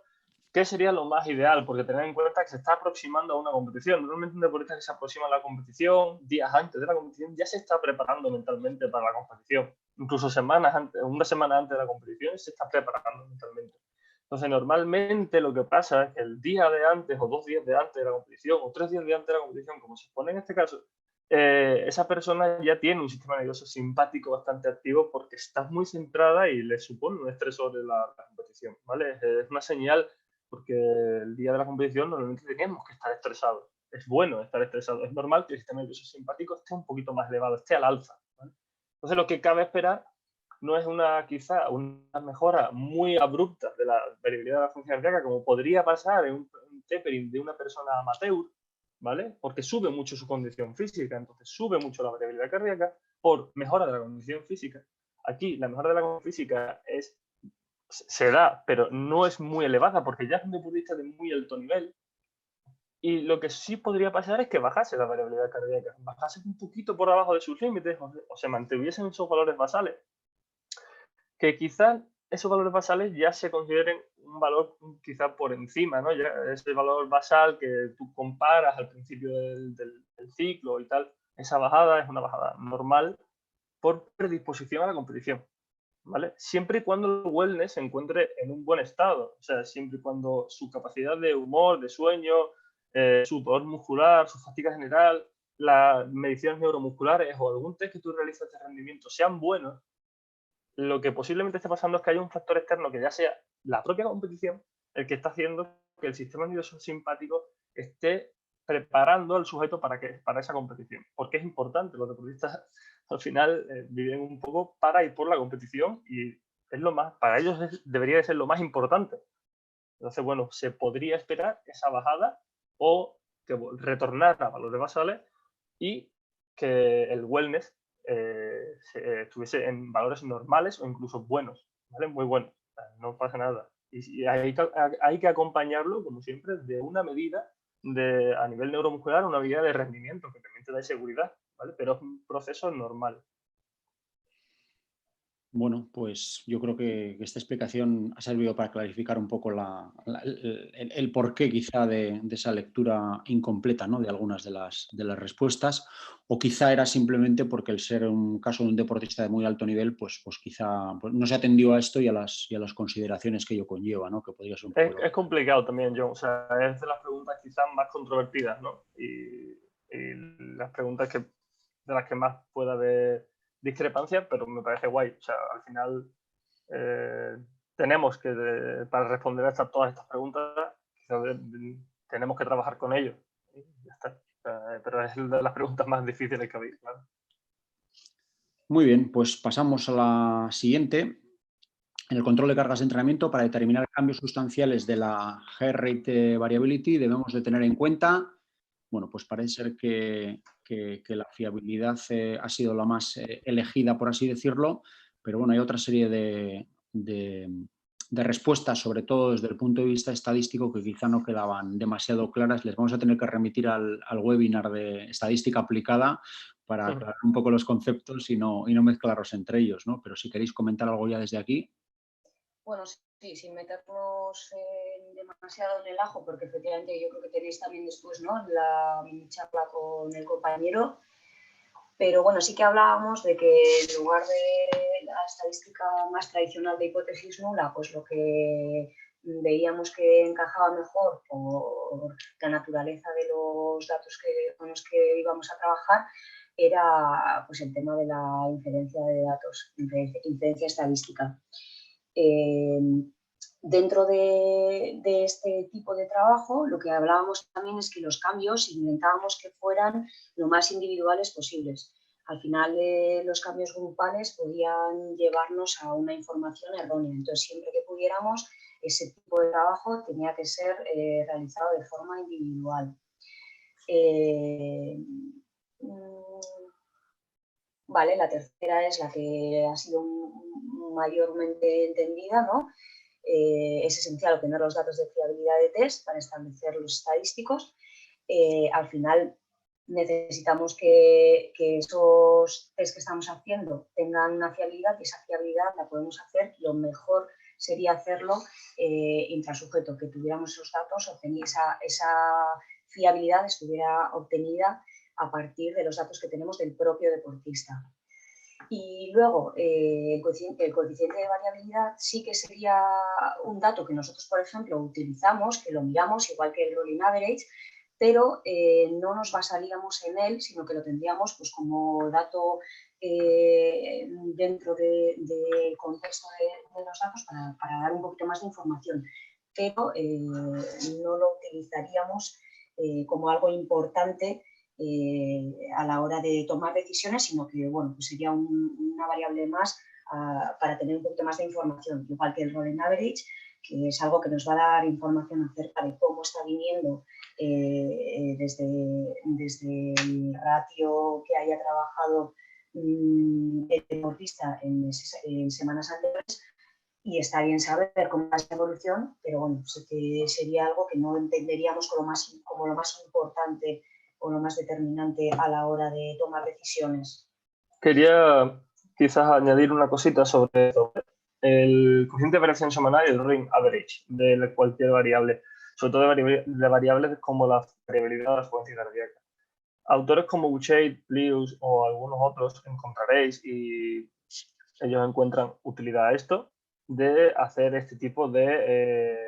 ¿Qué sería lo más ideal? Porque tener en cuenta que se está aproximando a una competición. Normalmente un deportista que se aproxima a la competición, días antes de la competición, ya se está preparando mentalmente para la competición. Incluso una semana antes de la competición se está preparando mentalmente. Entonces, normalmente lo que pasa es que el día de antes, o 2 días de antes de la competición, o 3 días de antes de la competición, como se pone en este caso, esa persona ya tiene un sistema nervioso simpático bastante activo porque está muy centrada y le supone un estresor de la competición, ¿vale? Es una señal porque el día de la competición normalmente tenemos que estar estresados. Es bueno estar estresado. Es normal que el sistema nervioso simpático esté un poquito más elevado, esté al alza, ¿vale? Entonces, lo que cabe esperar no es quizá una mejora muy abrupta de la variabilidad de la función cardíaca, como podría pasar en un tapering de una persona amateur, ¿vale? Porque sube mucho su condición física, entonces sube mucho la variabilidad cardíaca por mejora de la condición física. Aquí la mejora de la condición física se da, pero no es muy elevada porque ya es un deportista de muy alto nivel. Y lo que sí podría pasar es que bajase la variabilidad cardíaca, bajase un poquito por abajo de sus límites o se mantuviesen esos valores basales, que quizás esos valores basales ya se consideren un valor quizás por encima, ¿no? Ya ese valor basal que tú comparas al principio del ciclo y tal, esa bajada es una bajada normal por predisposición a la competición, ¿vale? Siempre y cuando el wellness se encuentre en un buen estado, o sea, siempre y cuando su capacidad de humor, de sueño, su dolor muscular, su fatiga general, las mediciones neuromusculares o algún test que tú realizas de rendimiento sean buenos, lo que posiblemente esté pasando es que hay un factor externo que ya sea la propia competición el que está haciendo que el sistema nervioso simpático esté preparando al sujeto para esa competición. Porque es importante, los deportistas al final viven un poco para ir por la competición y es para ellos debería de ser lo más importante. Entonces, bueno, se podría esperar esa bajada o que retornar a valores basales y que el wellness estuviese en valores normales o incluso buenos, ¿vale? Muy buenos, no pasa nada. Y hay que acompañarlo, como siempre, de una medida a nivel neuromuscular, una medida de rendimiento que también te da seguridad, ¿vale? Pero es un proceso normal. Bueno, pues yo creo que esta explicación ha servido para clarificar un poco el porqué quizá de esa lectura incompleta, ¿no? De algunas de las respuestas, o quizá era simplemente porque el ser un caso de un deportista de muy alto nivel, pues quizá no se atendió a esto y a las consideraciones que ello conlleva, ¿no? Que podría ser un poco Es complicado también, John. O sea, es de las preguntas quizás más controvertidas, ¿no? Y las preguntas de las que más puede haber discrepancia, pero me parece guay. O sea, al final tenemos que, para responder a todas estas preguntas, quizás tenemos que trabajar con ellos. Y ya está. Pero es de las preguntas más difíciles que habéis, claro. Muy bien, pues pasamos a la siguiente. En el control de cargas de entrenamiento, para determinar cambios sustanciales de la heart rate variability, debemos de tener en cuenta, bueno, pues parece ser que la fiabilidad ha sido la más elegida, por así decirlo, pero bueno, hay otra serie de respuestas, sobre todo desde el punto de vista estadístico, que quizá no quedaban demasiado claras. Les vamos a tener que remitir al webinar de estadística aplicada para aclarar un poco los conceptos y no mezclarlos entre ellos, ¿no? Pero si queréis comentar algo ya desde aquí. Bueno, sí, sin meternos demasiado en el ajo, porque efectivamente yo creo que tenéis también después, ¿no?, la charla con el compañero, pero bueno, sí que hablábamos de que en lugar de la estadística más tradicional de hipótesis nula, pues lo que veíamos que encajaba mejor por la naturaleza de los datos con los que íbamos a trabajar era pues el tema de la inferencia de datos, inferencia estadística. Dentro de este tipo de trabajo, lo que hablábamos también es que los cambios intentábamos que fueran lo más individuales posibles. Al final, los cambios grupales podían llevarnos a una información errónea. Entonces, siempre que pudiéramos, ese tipo de trabajo tenía que ser realizado de forma individual. Vale, la tercera es la que ha sido mayormente entendida, ¿no? Es esencial obtener los datos de fiabilidad de test para establecer los estadísticos. Al final necesitamos que esos test que estamos haciendo tengan una fiabilidad, y esa fiabilidad la podemos hacer, lo mejor sería hacerlo intrasujeto, que tuviéramos esos datos, esa fiabilidad estuviera obtenida a partir de los datos que tenemos del propio deportista. Y luego, el coeficiente de variabilidad sí que sería un dato que nosotros, por ejemplo, utilizamos, que lo miramos, igual que el rolling average, pero no nos basaríamos en él, sino que lo tendríamos pues, como dato dentro del contexto de los datos para dar un poquito más de información. Pero no lo utilizaríamos como algo importante a la hora de tomar decisiones, sino que bueno, pues sería una variable más para tener un poquito más de información, igual que el rolling average, que es algo que nos va a dar información acerca de cómo está viniendo desde el ratio que haya trabajado el deportista en semanas anteriores, y está bien saber cómo va esa evolución, pero bueno, pues sería algo que no entenderíamos como lo más importante o lo más determinante a la hora de tomar decisiones. Quería quizás añadir una cosita sobre el coeficiente de variación semanal y el rolling average de cualquier variable, sobre todo de variables como la variabilidad de la frecuencia cardíaca. Autores como Bouchet, Plius o algunos otros encontraréis, y ellos encuentran utilidad a esto, de hacer este tipo de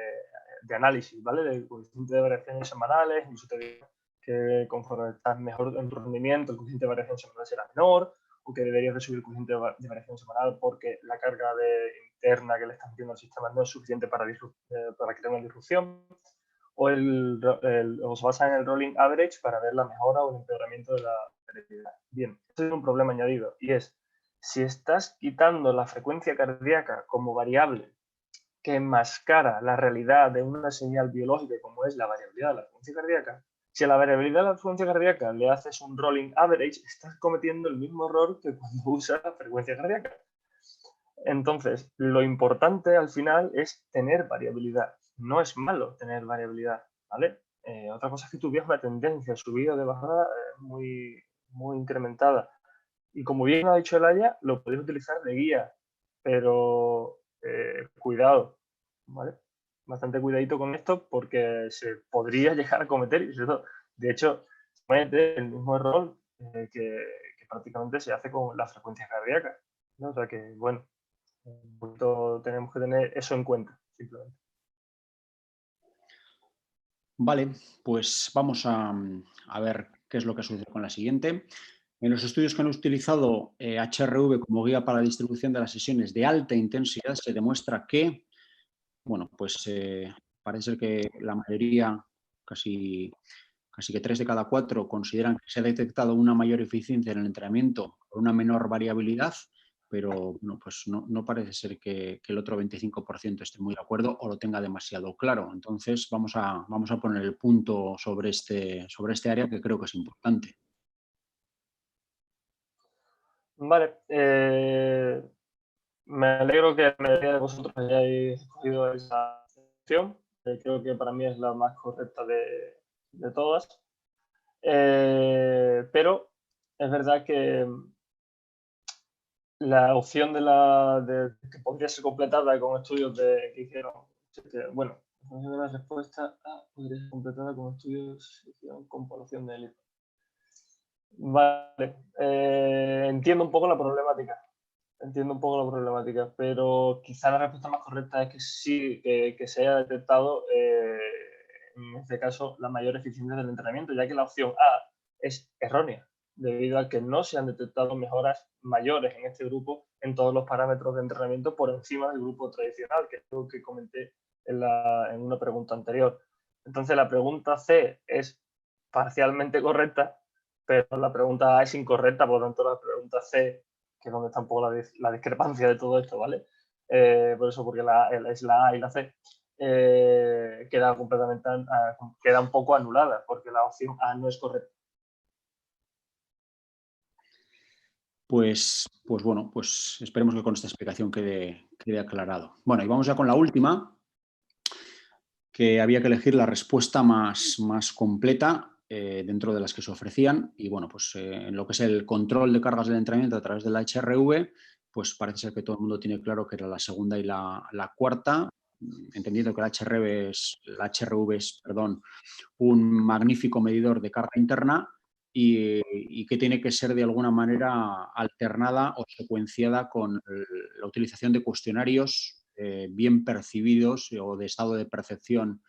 análisis, ¿vale? De coeficiente de variaciones semanales. Incluso te digo que conforme estás mejor en tu rendimiento, el coeficiente de variación semanal será menor, o que deberías de subir el coeficiente de variación semanal porque la carga interna que le estás metiendo al sistema no es suficiente para que tenga una disrupción. O se basa en el rolling average para ver la mejora o el empeoramiento de la variabilidad. Bien, esto es un problema añadido, y es, si estás quitando la frecuencia cardíaca como variable que enmascara la realidad de una señal biológica como es la variabilidad de la frecuencia cardíaca, si a la variabilidad de la frecuencia cardíaca le haces un rolling average, estás cometiendo el mismo error que cuando usas la frecuencia cardíaca. Entonces, lo importante al final es tener variabilidad. No es malo tener variabilidad, ¿vale? Otra cosa es que tuvieras una tendencia de subida o de bajada muy, muy incrementada. Y como bien ha dicho Elaya, lo podéis utilizar de guía, pero cuidado, ¿vale? Bastante cuidadito con esto porque se podría llegar a cometer, y de hecho, se comete el mismo error que prácticamente se hace con la frecuencia cardíaca, ¿no? O sea que, bueno, tenemos que tener eso en cuenta, simplemente. Vale, pues vamos a ver qué es lo que sucede con la siguiente. En los estudios que han utilizado HRV como guía para la distribución de las sesiones de alta intensidad, se demuestra que, bueno, pues parece ser que la mayoría, casi que 3 de cada 4, consideran que se ha detectado una mayor eficiencia en el entrenamiento por una menor variabilidad, pero bueno, pues no parece ser que el otro 25% esté muy de acuerdo o lo tenga demasiado claro. Entonces vamos a poner el punto sobre este área, que creo que es importante. Vale, me alegro que la mayoría de vosotros hayáis escogido esa opción. Creo que para mí es la más correcta de todas. Pero es verdad que la opción que podría ser completada con estudios que hicieron, bueno, en función de la respuesta podría ser completada con estudios que hicieron con población de élite. Vale, entiendo un poco la problemática. Pero quizá la respuesta más correcta es que sí, que se haya detectado, en este caso, la mayor eficiencia del entrenamiento, ya que la opción A es errónea, debido a que no se han detectado mejoras mayores en este grupo en todos los parámetros de entrenamiento por encima del grupo tradicional, que es lo que comenté en una pregunta anterior. Entonces, la pregunta C es parcialmente correcta, pero la pregunta A es incorrecta, por lo tanto, la pregunta C, que es donde está un poco la discrepancia de todo esto, ¿vale? Por eso, porque es la A y la C, queda completamente, queda un poco anulada, porque la opción A no es correcta. Pues bueno, pues esperemos que con esta explicación quede aclarado. Bueno, y vamos ya con la última, que había que elegir la respuesta más completa dentro de las que se ofrecían. Y bueno, pues en lo que es el control de cargas del entrenamiento a través de la HRV, pues parece ser que todo el mundo tiene claro que era la segunda y la cuarta, entendiendo que la HRV es un magnífico medidor de carga interna y que tiene que ser de alguna manera alternada o secuenciada con la utilización de cuestionarios bien percibidos o de estado de percepción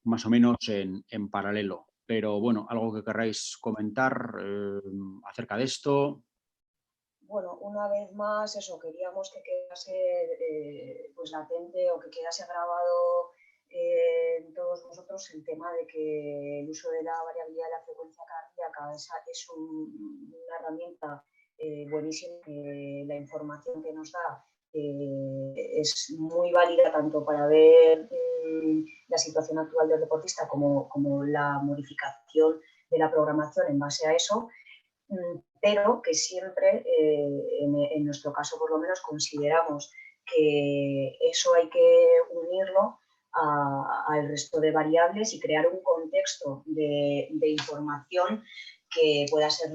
más o menos en paralelo. Pero bueno, algo que querráis comentar acerca de esto. Bueno, una vez más, eso, queríamos que quedase pues latente o que quedase grabado en todos vosotros el tema de que el uso de la variabilidad de la frecuencia cardíaca es una herramienta buenísima. La información que nos da es muy válida tanto para ver la situación actual del deportista como la modificación de la programación en base a eso, pero que siempre, en nuestro caso por lo menos, consideramos que eso hay que unirlo al resto de variables y crear un contexto de información que pueda ser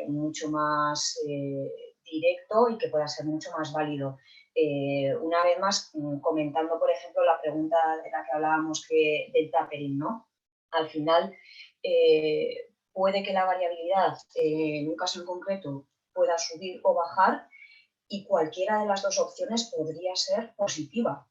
mucho más directo y que pueda ser mucho más válido. Una vez más, comentando, por ejemplo, la pregunta de la que hablábamos del tapering, ¿no? Al final, puede que la variabilidad en un caso en concreto pueda subir o bajar y cualquiera de las dos opciones podría ser positiva,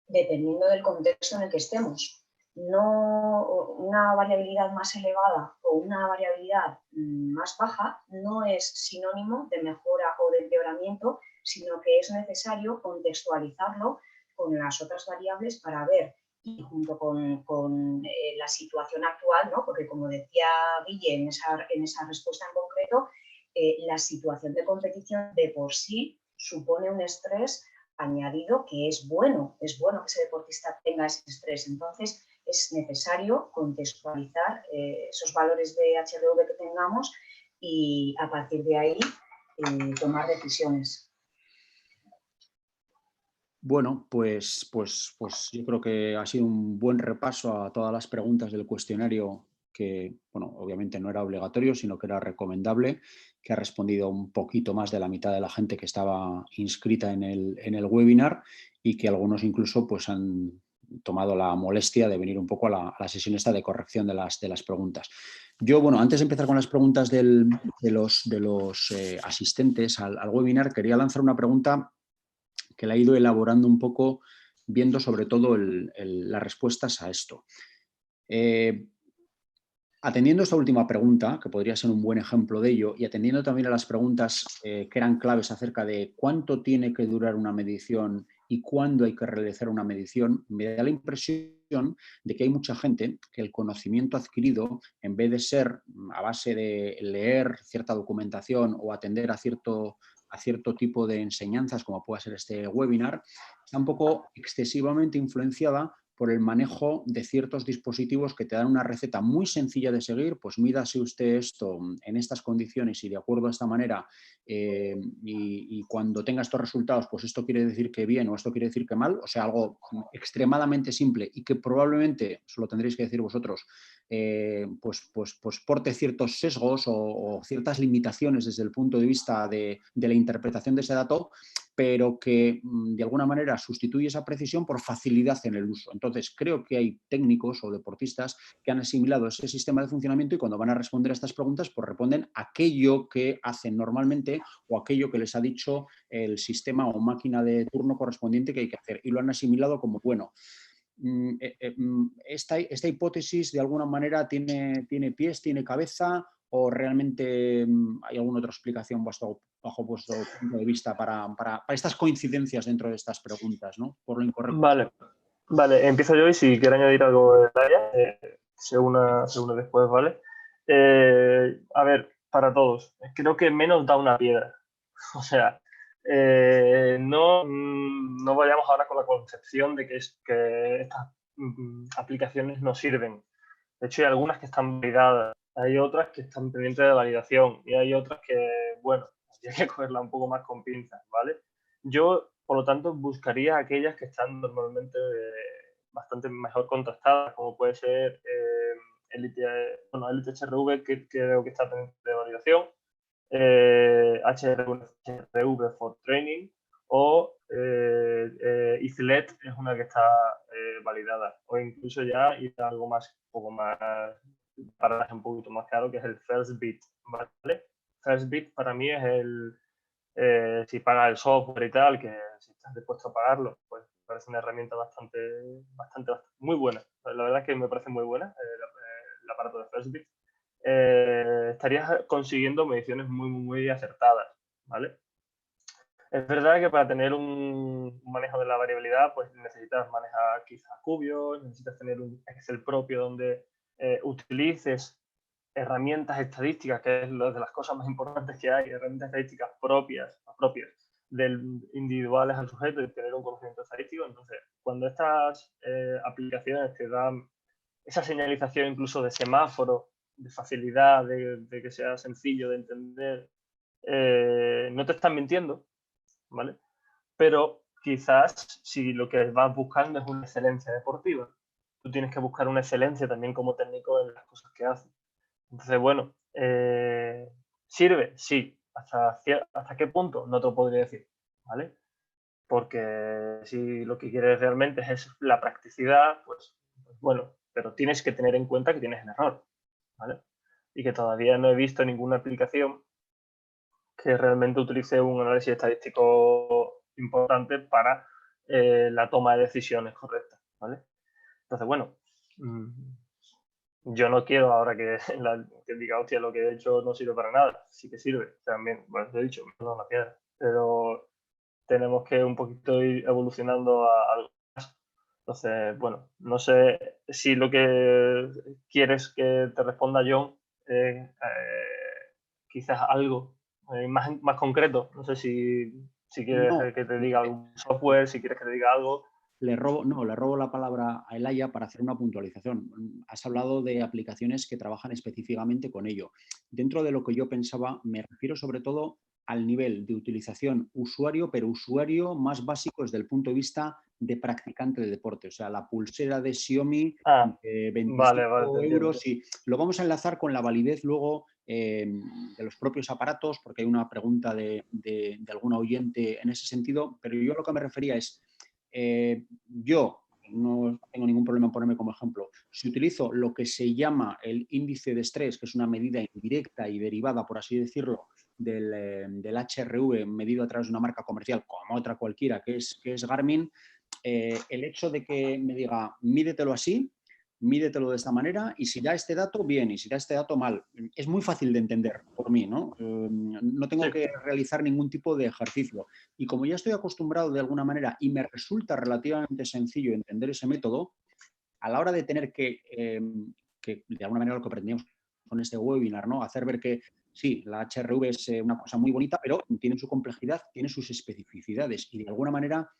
dependiendo del contexto en el que estemos. No, una variabilidad más elevada o una variabilidad más baja no es sinónimo de mejora o de empeoramiento, sino que es necesario contextualizarlo con las otras variables para ver, y junto con la situación actual, ¿no? Porque como decía Guille en esa respuesta en concreto, la situación de competición de por sí supone un estrés añadido que es bueno que ese deportista tenga ese estrés. Entonces, es necesario contextualizar esos valores de HRV que tengamos y a partir de ahí tomar decisiones. Bueno, pues yo creo que ha sido un buen repaso a todas las preguntas del cuestionario que, bueno, obviamente no era obligatorio, sino que era recomendable, que ha respondido un poquito más de la mitad de la gente que estaba inscrita en el webinar y que algunos incluso pues han tomado la molestia de venir un poco a la sesión esta de corrección de las preguntas. Yo, bueno, antes de empezar con las preguntas de los asistentes al webinar, quería lanzar una pregunta que la he ido elaborando un poco viendo sobre todo las respuestas a esto. Atendiendo esta última pregunta, que podría ser un buen ejemplo de ello, y atendiendo también a las preguntas que eran claves acerca de cuánto tiene que durar una medición y cuándo hay que realizar una medición, me da la impresión de que hay mucha gente que el conocimiento adquirido, en vez de ser a base de leer cierta documentación o atender a cierto tipo de enseñanzas, como pueda ser este webinar, está un poco excesivamente influenciada por el manejo de ciertos dispositivos que te dan una receta muy sencilla de seguir, pues mídase usted esto en estas condiciones y de acuerdo a esta manera y cuando tenga estos resultados, pues esto quiere decir que bien o esto quiere decir que mal, o sea, algo extremadamente simple y que probablemente, eso lo tendréis que decir vosotros, pues porte ciertos sesgos o ciertas limitaciones desde el punto de vista de la interpretación de ese dato, pero que de alguna manera sustituye esa precisión por facilidad en el uso. Entonces, creo que hay técnicos o deportistas que han asimilado ese sistema de funcionamiento y cuando van a responder a estas preguntas, pues responden aquello que hacen normalmente o aquello que les ha dicho el sistema o máquina de turno correspondiente que hay que hacer y lo han asimilado como bueno. Esta hipótesis de alguna manera tiene pies, tiene cabeza ¿O realmente hay alguna otra explicación bajo vuestro punto de vista para estas coincidencias dentro de estas preguntas, ¿no? Por lo incorrecto. Vale, empiezo yo y si quiere añadir algo, Laia, se une después, ¿vale? A ver, para todos, creo que menos da una piedra. O sea, no vayamos ahora con la concepción de que estas aplicaciones no sirven. De hecho, hay algunas que están validadas, hay otras que están pendientes de validación y hay otras que, bueno, hay que cogerla un poco más con pinzas, ¿vale? Yo, por lo tanto, buscaría aquellas que están normalmente bastante mejor contrastadas, como puede ser Elite HRV, que creo que está pendiente de validación, HRV for Training, o EasyLet es una que está validada, o incluso ya ir a algo más, un poco más, para un poquito más caro, que es el FirstBit, ¿vale? FirstBit para mí es si pagas el software y tal, que si estás dispuesto a pagarlo, pues me parece una herramienta bastante muy buena. La verdad es que me parece muy buena el aparato de FirstBit. Estarías consiguiendo mediciones muy acertadas, ¿vale? Es verdad que para tener un manejo de la variabilidad, pues necesitas manejar quizás cubios, necesitas tener un Excel propio donde utilices herramientas estadísticas, que es una de las cosas más importantes que hay, herramientas estadísticas propias individuales al sujeto y tener un conocimiento estadístico. Entonces, cuando estas aplicaciones te dan esa señalización incluso de semáforo, de facilidad, de que sea sencillo de entender, no te están mintiendo, ¿vale? Pero quizás si lo que vas buscando es una excelencia deportiva, tú tienes que buscar una excelencia también como técnico en las cosas que haces. Entonces, bueno, ¿sirve? Sí. ¿Hasta qué punto? No te lo podría decir, ¿vale? Porque si lo que quieres realmente es la practicidad, pues bueno, pero tienes que tener en cuenta que tienes el error, ¿vale? Y que todavía no he visto ninguna aplicación que realmente utilice un análisis estadístico importante para la toma de decisiones correctas, ¿vale? Entonces, bueno, yo no quiero ahora que diga, hostia, lo que he hecho no sirve para nada. Sí que sirve, también, bueno, te he dicho, no es una piedra, pero tenemos que un poquito ir evolucionando a algo más. Entonces, bueno, no sé si lo que quieres que te responda John es quizás algo más concreto. No sé si quieres No, que te diga algún software, si quieres que te diga algo. le robo la palabra a Elaya para hacer una puntualización. Has hablado de aplicaciones que trabajan específicamente con ello. Dentro de lo que yo pensaba, me refiero sobre todo al nivel de utilización usuario, pero usuario más básico desde el punto de vista de practicante de deporte. O sea, la pulsera de Xiaomi, 25 te entiendo. euros, y lo vamos a enlazar con la validez luego de los propios aparatos, porque hay una pregunta de alguna oyente en ese sentido, pero yo a lo que me refería es, yo no tengo ningún problema en ponerme como ejemplo. Si utilizo lo que se llama el índice de estrés, que es una medida indirecta y derivada, por así decirlo, del HRV medido a través de una marca comercial como otra cualquiera, que es Garmin, el hecho de que me diga, mídetelo así, mídetelo de esta manera, y si da este dato, bien, y si da este dato, mal. Es muy fácil de entender por mí, ¿no? No tengo que realizar ningún tipo de ejercicio. Y como ya estoy acostumbrado de alguna manera y me resulta relativamente sencillo entender ese método, a la hora de tener que de alguna manera lo que aprendíamos con este webinar, ¿no? Hacer ver que sí, la HRV es una cosa muy bonita, pero tiene su complejidad, tiene sus especificidades y de alguna manera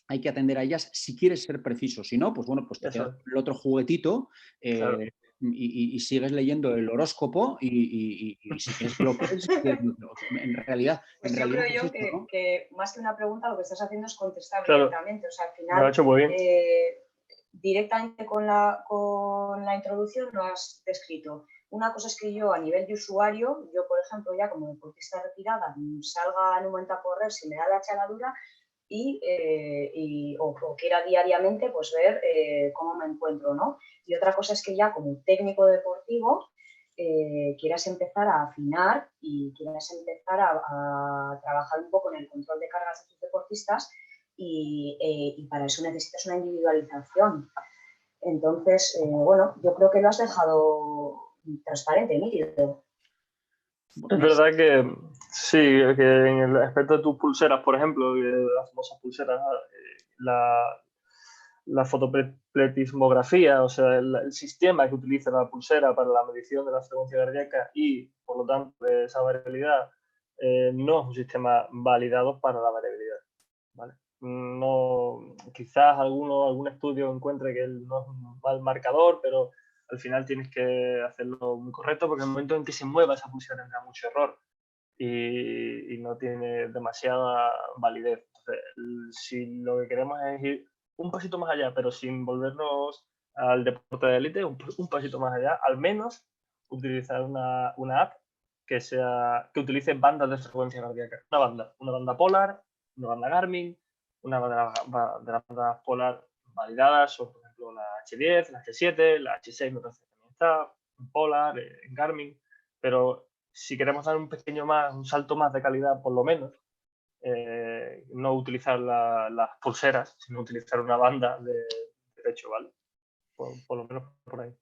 hay que atender a ellas si quieres ser preciso. Si no, pues bueno, pues te quedas el otro juguetito Claro. y sigues leyendo el horóscopo y si quieres que lo quieres, en realidad... Pues en yo realidad creo es esto, ¿no? que más que una pregunta lo que estás haciendo es contestar Claro. directamente. O sea, al final, lo ha hecho muy bien. directamente con la introducción lo has descrito. Una cosa es que yo a nivel de usuario, yo por ejemplo ya como deportista retirada, salga en un momento a correr si me da la chaladura o quiera diariamente pues ver cómo me encuentro, ¿no? Y otra cosa es que ya como técnico deportivo quieras empezar a afinar y quieras empezar a trabajar un poco en el control de cargas de tus deportistas y para eso necesitas una individualización. Entonces, bueno, yo creo que lo has dejado transparente, nítido. Es verdad que sí, que en el aspecto de tus pulseras, por ejemplo, las famosas pulseras, la fotopletismografía, o sea, el sistema que utiliza la pulsera para la medición de la frecuencia cardíaca y, por lo tanto, de esa variabilidad, no es un sistema validado para la variabilidad, ¿vale? No, quizás algún estudio encuentre que no es un mal marcador, pero al final tienes que hacerlo muy correcto porque en el momento en que se mueva esa pulsera tendrá mucho error y no tiene demasiada validez. Entonces, si lo que queremos es ir un pasito más allá, pero sin volvernos al deporte de élite, un pasito más allá, al menos utilizar una app que utilice bandas de frecuencia cardíaca. Una banda Polar, una banda Garmin, una de las bandas Polar validadas son, por ejemplo, la H10, la H7, la H6 me parece que también está, en Polar, en Garmin, pero si queremos dar un salto más de calidad, por lo menos, no utilizar las pulseras, sino utilizar una banda de pecho, ¿vale? Por lo menos por ahí.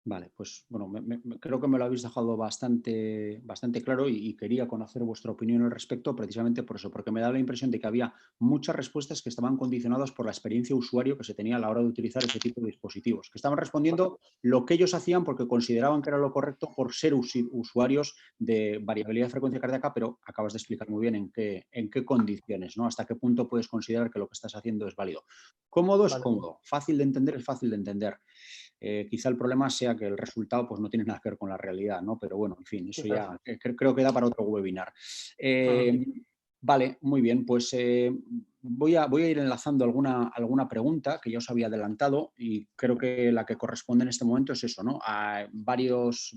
Vale, pues bueno, creo que me lo habéis dejado bastante claro y quería conocer vuestra opinión al respecto precisamente por eso, porque me da la impresión de que había muchas respuestas que estaban condicionadas por la experiencia usuario que se tenía a la hora de utilizar ese tipo de dispositivos, que estaban respondiendo lo que ellos hacían porque consideraban que era lo correcto por ser usuarios de variabilidad de frecuencia cardíaca, pero acabas de explicar muy bien en qué condiciones, ¿no? Hasta qué punto puedes considerar que lo que estás haciendo es válido. Cómodo es cómodo, fácil de entender es fácil de entender. Quizá el problema sea que el resultado pues, no tiene nada que ver con la realidad, ¿no? Pero bueno, en fin, eso ya creo que da para otro webinar. Vale, muy bien, pues voy a ir enlazando alguna pregunta que ya os había adelantado y creo que la que corresponde en este momento es eso, ¿no? Varias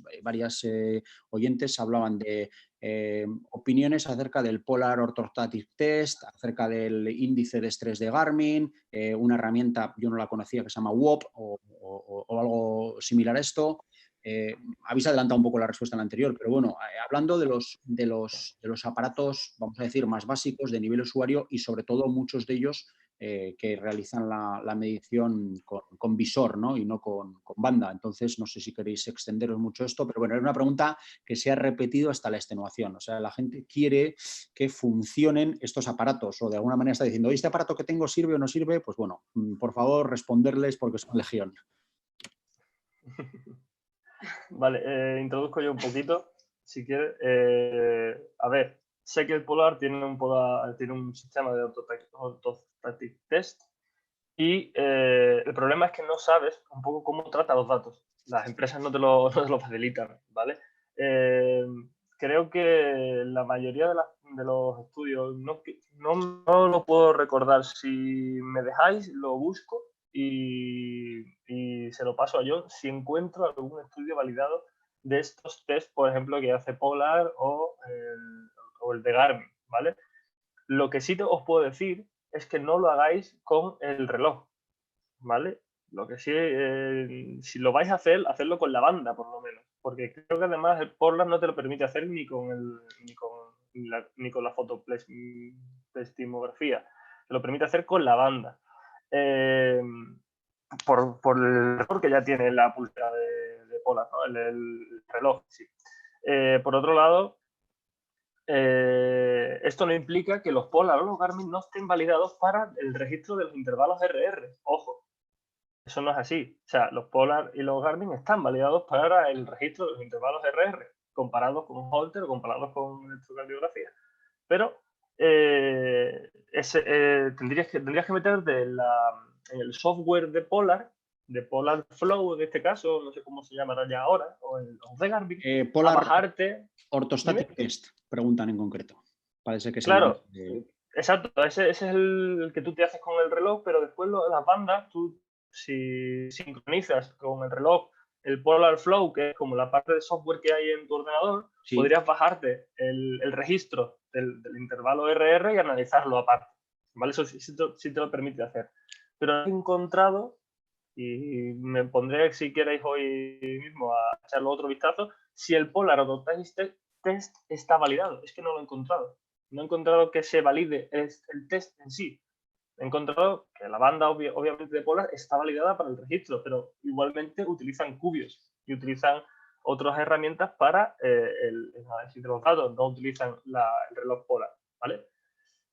oyentes hablaban de opiniones acerca del Polar Orthostatic Test, acerca del índice de estrés de Garmin, una herramienta, yo no la conocía, que se llama WOP o algo similar a esto. Habéis adelantado un poco la respuesta en la anterior, pero bueno, hablando de los aparatos, vamos a decir, más básicos de nivel usuario y sobre todo muchos de ellos que realizan la medición con visor, ¿no? Y no con banda. Entonces, no sé si queréis extenderos mucho esto, pero bueno, es una pregunta que se ha repetido hasta la extenuación. O sea, la gente quiere que funcionen estos aparatos o de alguna manera está diciendo, ¿este aparato que tengo sirve o no sirve? Pues bueno, por favor, responderles porque son legión. Vale, introduzco yo un poquito, si quieres. A ver, sé que el Polar tiene un sistema de orthostatic test y el problema es que no sabes un poco cómo trata los datos. Las empresas no te lo facilitan, ¿vale? Creo que la mayoría de los estudios, no lo puedo recordar. Si me dejáis, lo busco y se lo paso a John si encuentro algún estudio validado de estos test, por ejemplo, que hace Polar o el de Garmin, ¿vale? Lo que sí os puedo decir es que no lo hagáis con el reloj, ¿vale? Lo que sí, si lo vais a hacer, hacerlo con la banda, por lo menos. Porque creo que además el Polar no te lo permite hacer ni con la fotopletismografía. Te lo permite hacer con la banda. Por el error que ya tiene la pulsera de Polar, ¿no? el reloj, sí. Por otro lado, esto no implica que los Polar o los Garmin no estén validados para el registro de los intervalos RR. Ojo, eso no es así. O sea, los Polar y los Garmin están validados para el registro de los intervalos RR, comparados con Holter o comparados con electrocardiografía. Pero tendrías que meterte en el software de Polar Flow en este caso, no sé cómo se llamará ya ahora, o en los de Garmin, Polar a bajarte. Orthostatic Test, preguntan en concreto. Parece que Claro, exacto, ese es el que tú te haces con el reloj, pero después las bandas, tú si sincronizas con el reloj el Polar Flow, que es como la parte de software que hay en tu ordenador, sí, podrías bajarte el registro del intervalo RR y analizarlo aparte. ¿Vale? Eso sí te lo permite hacer. Pero he encontrado, y me pondré si queréis hoy mismo a echarle otro vistazo, si el Polar Orthostatic Test está validado. Es que no lo he encontrado. No he encontrado que se valide el test en sí. He encontrado que la banda, obviamente, de Polar está validada para el registro, pero igualmente utilizan cubios y utilizan otras herramientas para el análisis de los datos, no utilizan el reloj polar, ¿vale?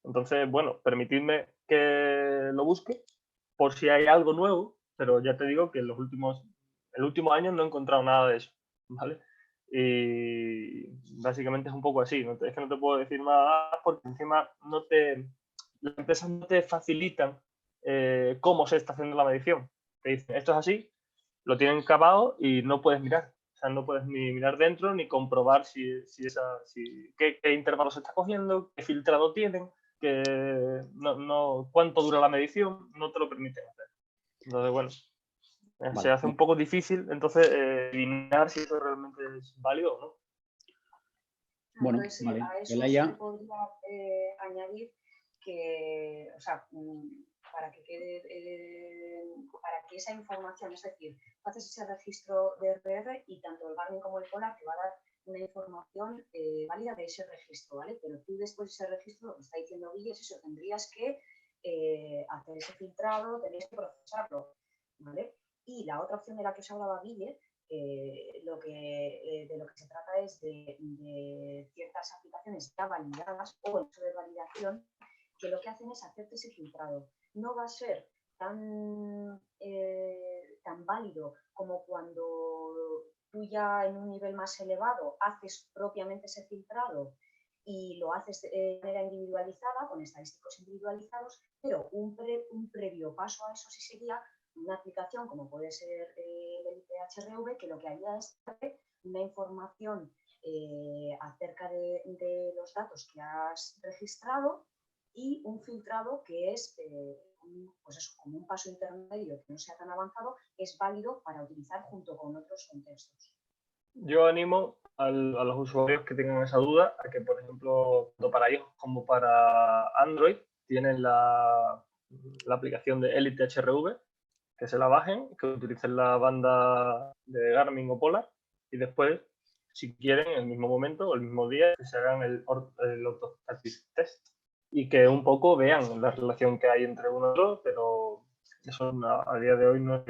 Entonces, bueno, permitidme que lo busque por si hay algo nuevo, pero ya te digo que en el último año no he encontrado nada de eso, ¿vale? Y básicamente es un poco así, es que no te puedo decir nada más porque encima las empresas no te facilitan cómo se está haciendo la medición. Te dicen, esto es así, lo tienen capado y no puedes mirar. O sea, no puedes ni mirar dentro ni comprobar qué intervalos se está cogiendo, qué filtrado tienen, cuánto dura la medición, no te lo permiten hacer. Entonces, bueno, Vale. se hace un poco difícil entonces adivinar si eso realmente es válido o no. Bueno, entonces, vale. a eso Elaya. se podría añadir que, o sea, para que esa información, es decir, haces ese registro de RR y tanto el Garmin como el Polar te va a dar una información válida de ese registro, ¿vale? Pero tú después de ese registro, lo que está diciendo Guille, es eso, tendrías que hacer ese filtrado, tendrías que procesarlo, ¿vale? Y la otra opción de la que os hablaba Guille, de lo que se trata es de ciertas aplicaciones ya validadas o en uso de validación, que lo que hacen es hacerte ese filtrado. No va a ser tan válido como cuando tú ya en un nivel más elevado haces propiamente ese filtrado y lo haces de manera individualizada, con estadísticos individualizados, pero un previo paso a eso sí sería una aplicación como puede ser el Elite HRV, que lo que haría es darte una información acerca de los datos que has registrado y un filtrado que es pues eso, como un paso intermedio que no sea tan avanzado, es válido para utilizar junto con otros contextos. Yo animo a los usuarios que tengan esa duda a que, por ejemplo, tanto para iOS como para Android, tienen la aplicación de Elite HRV, que se la bajen, que utilicen la banda de Garmin o Polar y después, si quieren, en el mismo momento o el mismo día, que se hagan el orthostatic test y que un poco vean la relación que hay entre uno y otro, pero eso a día de hoy no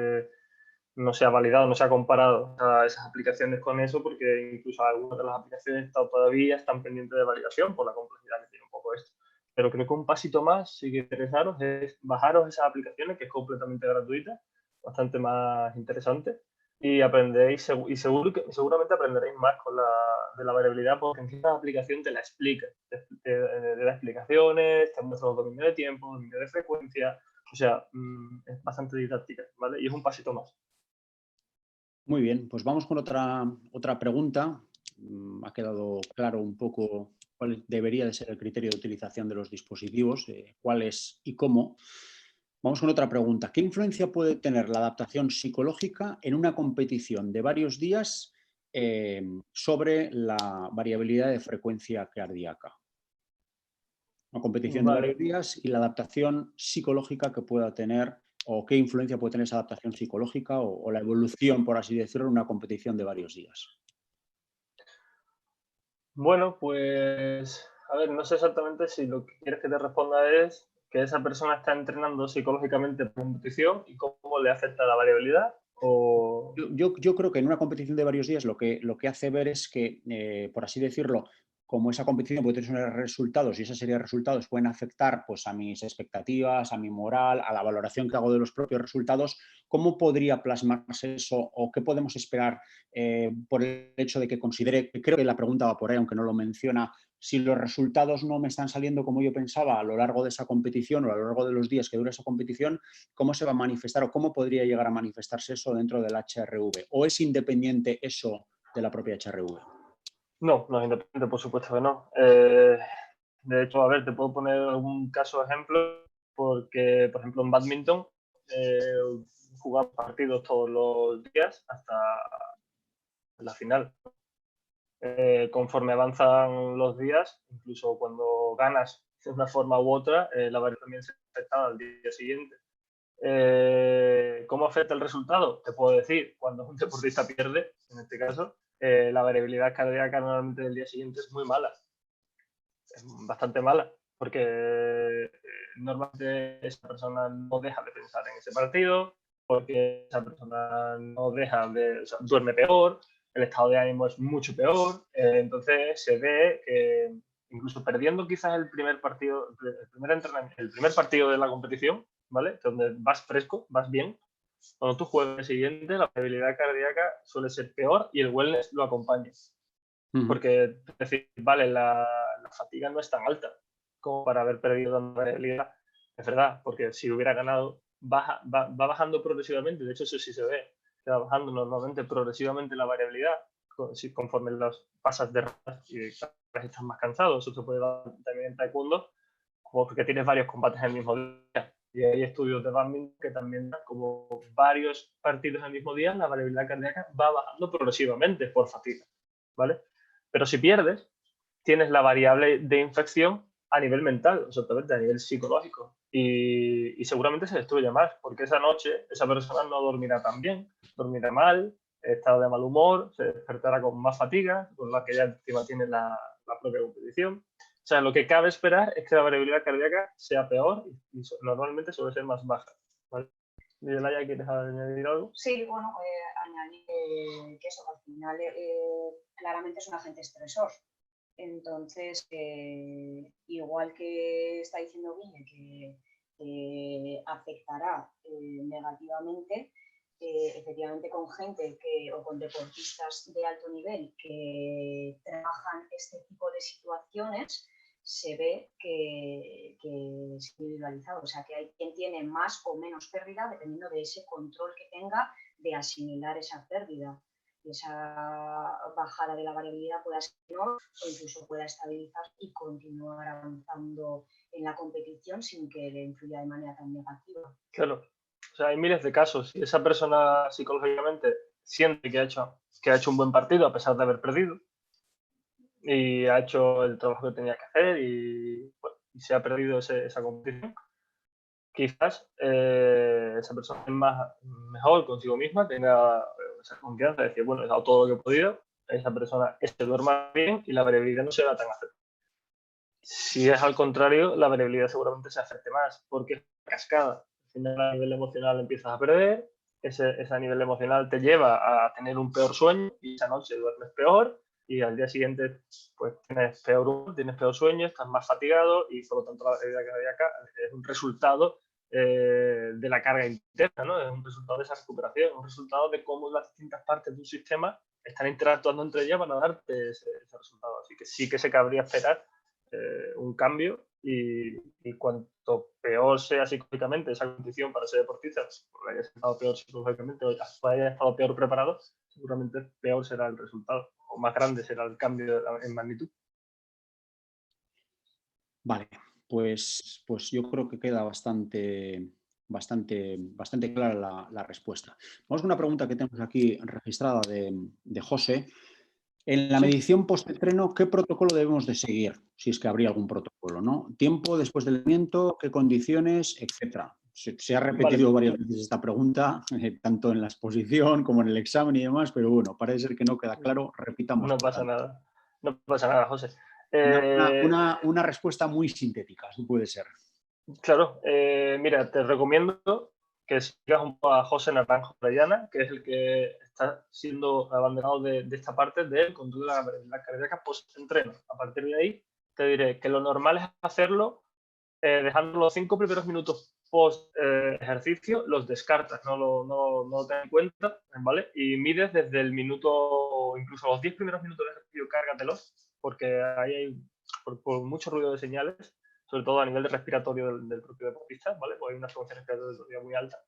se ha validado, no se ha comparado a esas aplicaciones con eso, porque incluso algunas de las aplicaciones todavía están pendientes de validación por la complejidad que tiene un poco esto. Pero creo que un pasito más, si interesaros, es bajaros esas aplicaciones, que es completamente gratuita, bastante más interesante, y aprendéis, y seguramente aprenderéis más de la variabilidad, porque en la aplicación te la explica, te da explicaciones, te muestra los dominios de tiempo, dominios de frecuencia, o sea, es bastante didáctica, ¿vale? Y es un pasito más. Muy bien, pues vamos con otra pregunta. Ha quedado claro un poco cuál debería de ser el criterio de utilización de los dispositivos, cuál es y cómo. Vamos con otra pregunta. ¿Qué influencia puede tener la adaptación psicológica en una competición de varios días sobre la variabilidad de frecuencia cardíaca? Una competición de varios días y la adaptación psicológica que pueda tener, o qué influencia puede tener esa adaptación psicológica o la evolución, por así decirlo, en una competición de varios días. Bueno, pues, a ver, no sé exactamente si lo que quieres que te responda es que esa persona está entrenando psicológicamente por competición y cómo le afecta la variabilidad. O... Yo creo que en una competición de varios días lo que hace ver es que, por así decirlo, como esa competición puede tener unos resultados y esa serie de resultados pueden afectar pues, a mis expectativas, a mi moral, a la valoración que hago de los propios resultados, ¿cómo podría plasmarse eso o qué podemos esperar por el hecho de que considere, creo que la pregunta va por ahí, aunque no lo menciona, si los resultados no me están saliendo como yo pensaba a lo largo de esa competición o a lo largo de los días que dura esa competición, ¿cómo se va a manifestar o cómo podría llegar a manifestarse eso dentro del HRV? ¿O es independiente eso de la propia HRV? No, no es independiente, por supuesto que no. De hecho, a ver, te puedo poner algún caso ejemplo, porque, por ejemplo, en badminton jugamos partidos todos los días hasta la final. Conforme avanzan los días, incluso cuando ganas de una forma u otra, la variabilidad también se afecta al día siguiente. ¿Cómo afecta el resultado? Te puedo decir, cuando un deportista pierde, en este caso, la variabilidad cardíaca normalmente del día siguiente es muy mala. Es bastante mala, porque normalmente esa persona no deja de pensar en ese partido, porque esa persona no deja de, o sea, duerme peor, el estado de ánimo es mucho peor, entonces se ve que incluso perdiendo quizás el primer partido, el primer partido de la competición, ¿vale? Donde vas fresco, vas bien, cuando tú juegas el siguiente, la variabilidad cardíaca suele ser peor y el wellness lo acompaña. Porque, es decir, vale, la fatiga no es tan alta como para haber perdido tanta variabilidad. Es verdad, porque si hubiera ganado, va bajando progresivamente. De hecho, eso sí se ve, que va bajando normalmente progresivamente la variabilidad conforme las pasas de rondas y cada vez estás más cansado. Eso se puede dar también en taekwondo, porque tienes varios combates en el mismo día. Y hay estudios de badminton que también dan como varios partidos en el mismo día, la variabilidad cardíaca va bajando progresivamente por fatiga, ¿vale? Pero si pierdes, tienes la variable de infección a nivel mental, exactamente, a nivel psicológico. Y seguramente se destruye más, porque esa noche esa persona no dormirá tan bien, dormirá mal, estará de mal humor, se despertará con más fatiga, con la que ya encima tiene la propia competición. O sea, lo que cabe esperar es que la variabilidad cardíaca sea peor y normalmente suele ser más baja, ¿vale? Yelaya, ¿quieres añadir algo? Sí, bueno, añadir que eso al final claramente es un agente estresor. Entonces, igual que está diciendo Guille que afectará negativamente, efectivamente con gente o con deportistas de alto nivel que trabajan este tipo de situaciones, se ve que es individualizado. O sea, que hay quien tiene más o menos pérdida dependiendo de ese control que tenga de asimilar esa pérdida. Esa bajada de la variabilidad pueda ser menor o incluso pueda estabilizar y continuar avanzando en la competición sin que le influya de manera tan negativa. Claro, o sea, hay miles de casos. Si esa persona psicológicamente siente que ha hecho un buen partido a pesar de haber perdido y ha hecho el trabajo que tenía que hacer y, bueno, y se ha perdido esa competición, quizás esa persona es mejor consigo misma, tenga esa confianza de decir, bueno, he dado todo lo que he podido, esa persona se duerma bien y la variabilidad no será tan afectada. Si es al contrario, la variabilidad seguramente se afecte más, porque es una cascada. Al final, a nivel emocional empiezas a perder, ese nivel emocional te lleva a tener un peor sueño y esa noche duermes peor y al día siguiente pues tienes peor humor, tienes peor sueño, estás más fatigado y por lo tanto la variabilidad cardíaca es un resultado de la carga interna, ¿no? Es un resultado de esa recuperación, un resultado de cómo las distintas partes de un sistema están interactuando entre ellas para darte ese resultado. Así que sí que se cabría esperar un cambio y cuanto peor sea psicológicamente esa condición para ser deportista, porque haya estado peor psicológicamente o haya estado peor preparado, seguramente peor será el resultado o más grande será el cambio en magnitud. Vale, pues yo creo que queda bastante clara la respuesta. Vamos con una pregunta que tenemos aquí registrada de José. En la medición post-entreno, ¿qué protocolo debemos de seguir? Si es que habría algún protocolo, ¿no? Tiempo después del entrenamiento, qué condiciones, etcétera. Se ha repetido varias veces esta pregunta, tanto en la exposición como en el examen y demás, pero bueno, parece ser que no queda claro. Repitamos. No pasa nada. No pasa nada, José. Una respuesta muy sintética, si puede ser. Claro, mira, te recomiendo que sigas un poco a José Naranjo Orellana, que es el que está siendo abanderado de esta parte del control de la variabilidad cardíaca post-entreno. A partir de ahí, te diré que lo normal es hacerlo dejando los 5 primeros minutos post-ejercicio, los descartas, no lo ten en cuenta, ¿vale? Y mides desde el minuto, incluso los 10 primeros minutos de ejercicio, cárgatelos, porque ahí hay por mucho ruido de señales, sobre todo a nivel de respiratorio del propio deportista, ¿vale? Porque hay una frecuencia respiratoria muy alta.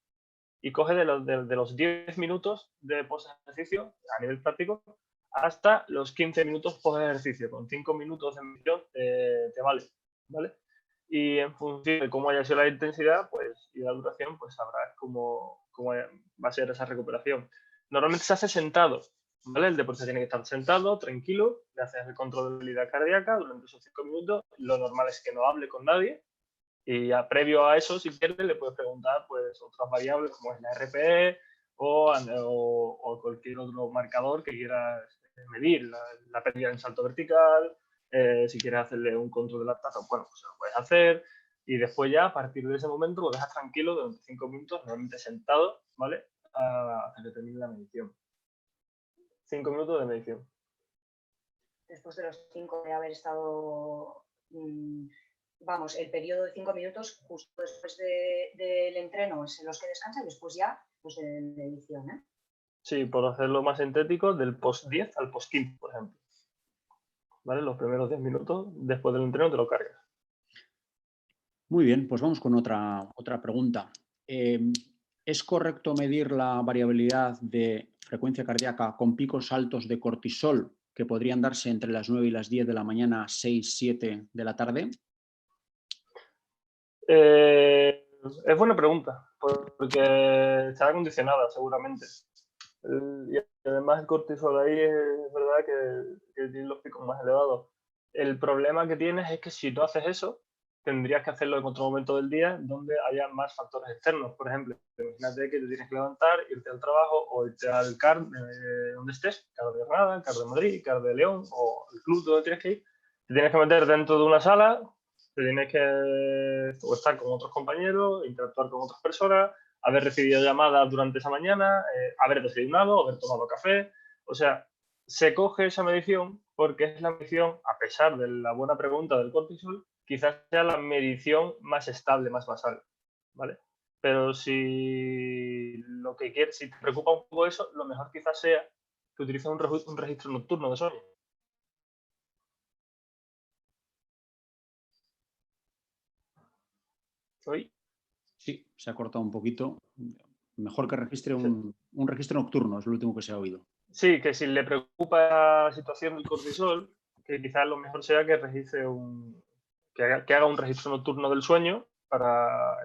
Y coge de los 10 minutos de post-ejercicio, a nivel práctico, hasta los 15 minutos post-ejercicio. Con 5 minutos de medición te vale, ¿vale? Y en función de cómo haya sido la intensidad pues, y la duración, pues sabrás cómo va a ser esa recuperación. Normalmente se hace sentado, ¿vale? El deportista tiene que estar sentado, tranquilo, le haces el control de movilidad cardíaca durante esos 5 minutos. Lo normal es que no hable con nadie. Y ya previo a eso, si quieres, le puedes preguntar pues, otras variables como es la RPE o cualquier otro marcador que quieras medir, la pérdida en salto vertical, si quieres hacerle un control de lactato, bueno, pues lo puedes hacer. Y después ya, a partir de ese momento, lo dejas tranquilo durante 5 minutos, normalmente sentado, ¿vale? Hasta que termine la medición. 5 minutos de medición. Después de los 5 de haber estado, vamos, el periodo de 5 minutos justo después del entreno es en los que descansa y después ya pues de edición, ¿eh? Sí, por hacerlo más sintético, del post 10 al post 15, por ejemplo. ¿Vale? Los primeros 10 minutos después del entreno te lo cargas. Muy bien, pues vamos con otra pregunta. ¿Es correcto medir la variabilidad de frecuencia cardíaca con picos altos de cortisol que podrían darse entre las 9 y las 10 de la mañana, 6, 7 de la tarde? Es buena pregunta, porque estará condicionada seguramente. Y además el cortisol ahí es verdad que tiene los picos más elevados. El problema que tienes es que si tú haces eso, tendrías que hacerlo en otro momento del día donde haya más factores externos. Por ejemplo, imagínate que te tienes que levantar, irte al trabajo o irte al CAR donde estés, CAR de Granada, CAR de Madrid, CAR de León o el club donde tienes que ir. Te tienes que meter dentro de una sala, te tienes que estar con otros compañeros, interactuar con otras personas, haber recibido llamadas durante esa mañana, haber desayunado, haber tomado café. O sea, se coge esa medición porque es la medición, a pesar de la buena pregunta del cortisol, quizás sea la medición más estable, más basal, ¿vale? Pero si lo que quieres, si te preocupa un poco eso, lo mejor quizás sea que utilices un registro nocturno de sueño. ¿Hoy? Sí, se ha cortado un poquito. Mejor que registre un registro nocturno, es lo último que se ha oído. Sí, que si le preocupa la situación del cortisol, que quizás lo mejor sea que registre que haga un registro nocturno del sueño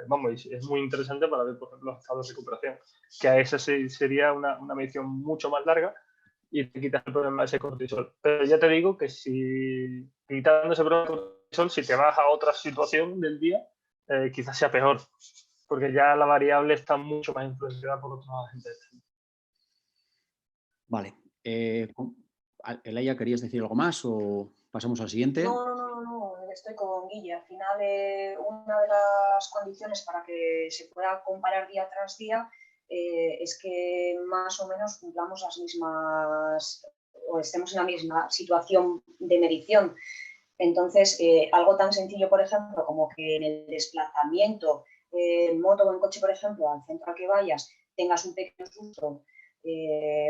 vamos, es muy interesante para ver, por ejemplo, los estados de recuperación, que a esa sería una medición mucho más larga y te quitas el problema de ese cortisol. Pero ya te digo que si quitando ese problema de cortisol, si te vas a otra situación del día, quizás sea peor, porque ya la variable está mucho más influenciada por otros agentes. Vale. Elaya, ¿querías decir algo más o pasamos al siguiente? No, estoy con Guille. Al final, una de las condiciones para que se pueda comparar día tras día es que más o menos cumplamos las mismas o estemos en la misma situación de medición. Entonces, algo tan sencillo, por ejemplo, como que en el desplazamiento en moto o en coche, por ejemplo, al centro al que vayas, tengas un pequeño susto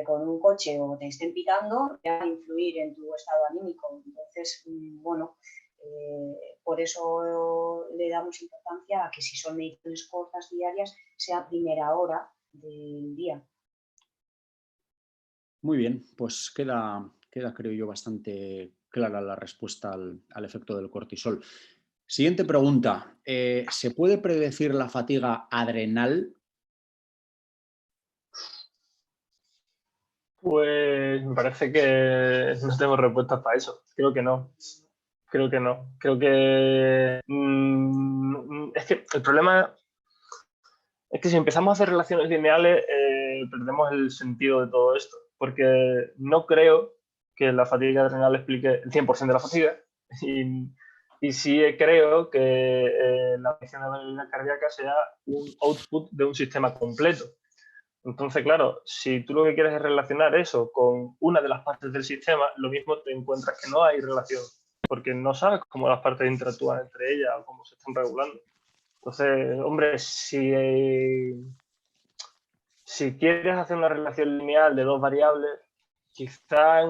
con un coche o te estén pitando, va a influir en tu estado anímico. Entonces, bueno, por eso le damos importancia a que si son mediciones cortas diarias, sea a primera hora del día. Muy bien, pues queda creo yo bastante clara la respuesta al efecto del cortisol. Siguiente pregunta. ¿Se puede predecir la fatiga adrenal? Pues me parece que no tengo respuestas para eso. Creo que no. Creo que es que el problema es que si empezamos a hacer relaciones lineales perdemos el sentido de todo esto. Porque no creo que la fatiga adrenal explique el 100% de la fatiga. Y sí creo que la medición de velocidad cardíaca sea un output de un sistema completo. Entonces, claro, si tú lo que quieres es relacionar eso con una de las partes del sistema, lo mismo te encuentras que no hay relación, porque no sabes cómo las partes interactúan entre ellas o cómo se están regulando. Entonces, hombre, si quieres hacer una relación lineal de dos variables, quizá en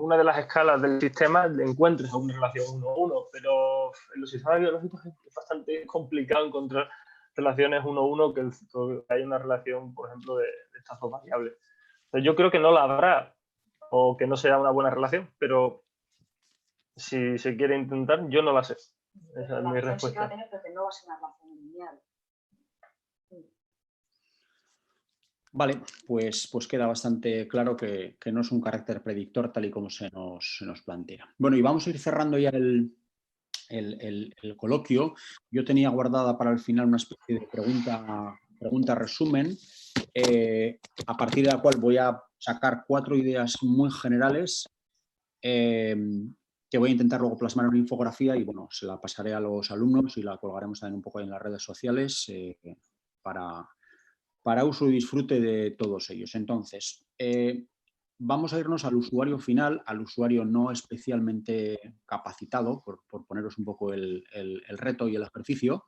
una de las escalas del sistema encuentres una relación 1-1, pero en los sistemas biológicos es bastante complicado encontrar relaciones 1-1 que hay una relación, por ejemplo, de estas dos variables. Entonces, yo creo que no la habrá o que no sea una buena relación, pero si se quiere intentar, yo no la sé. Esa es mi respuesta. Sí que va a tener, pero que no va a ser una relación lineal. Vale, pues queda bastante claro que no es un carácter predictor tal y como se nos plantea. Bueno, y vamos a ir cerrando ya el coloquio. Yo tenía guardada para el final una especie de pregunta resumen, a partir de la cual voy a sacar 4 ideas muy generales que voy a intentar luego plasmar en una infografía y bueno, se la pasaré a los alumnos y la colgaremos también un poco en las redes sociales para uso y disfrute de todos ellos. Entonces, vamos a irnos al usuario final, al usuario no especialmente capacitado, por poneros un poco el reto y el ejercicio,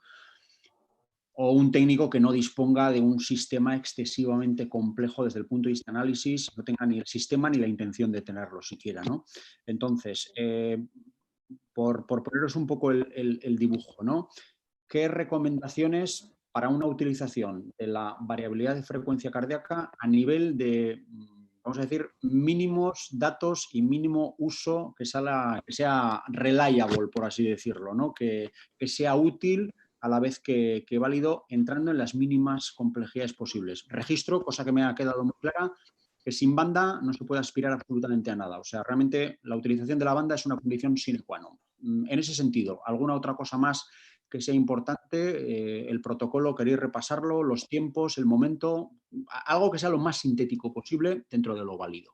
o un técnico que no disponga de un sistema excesivamente complejo desde el punto de vista de análisis, no tenga ni el sistema ni la intención de tenerlo siquiera, ¿no? Entonces, por poneros un poco el dibujo, ¿no? ¿Qué recomendaciones para una utilización de la variabilidad de frecuencia cardíaca a nivel de, vamos a decir, mínimos datos y mínimo uso que sea reliable, por así decirlo, ¿no? Que sea útil a la vez que válido, entrando en las mínimas complejidades posibles? Registro, cosa que me ha quedado muy clara, que sin banda no se puede aspirar absolutamente a nada. O sea, realmente la utilización de la banda es una condición sine qua non. En ese sentido, ¿alguna otra cosa más que sea importante? El protocolo, ¿queréis repasarlo? ¿Los tiempos, el momento? Algo que sea lo más sintético posible dentro de lo válido.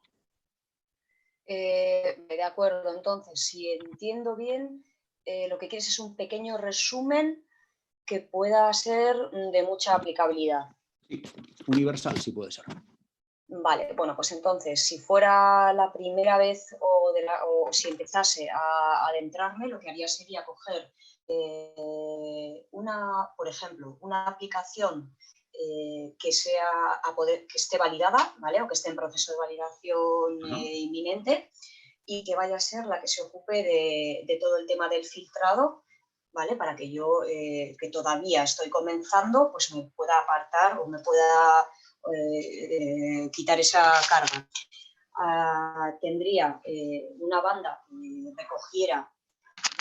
De acuerdo, entonces, si entiendo bien, lo que quieres es un pequeño resumen que pueda ser de mucha aplicabilidad. Sí, universal, sí puede ser. Vale, bueno, pues entonces, si fuera la primera vez o si empezase a adentrarme, lo que haría sería coger por ejemplo, una aplicación que esté validada, ¿vale? O que esté en proceso de validación inminente y que vaya a ser la que se ocupe de todo el tema del filtrado, ¿vale? Para que yo, que todavía estoy comenzando, pues me pueda apartar o me pueda quitar esa carga. Tendría una banda que recogiera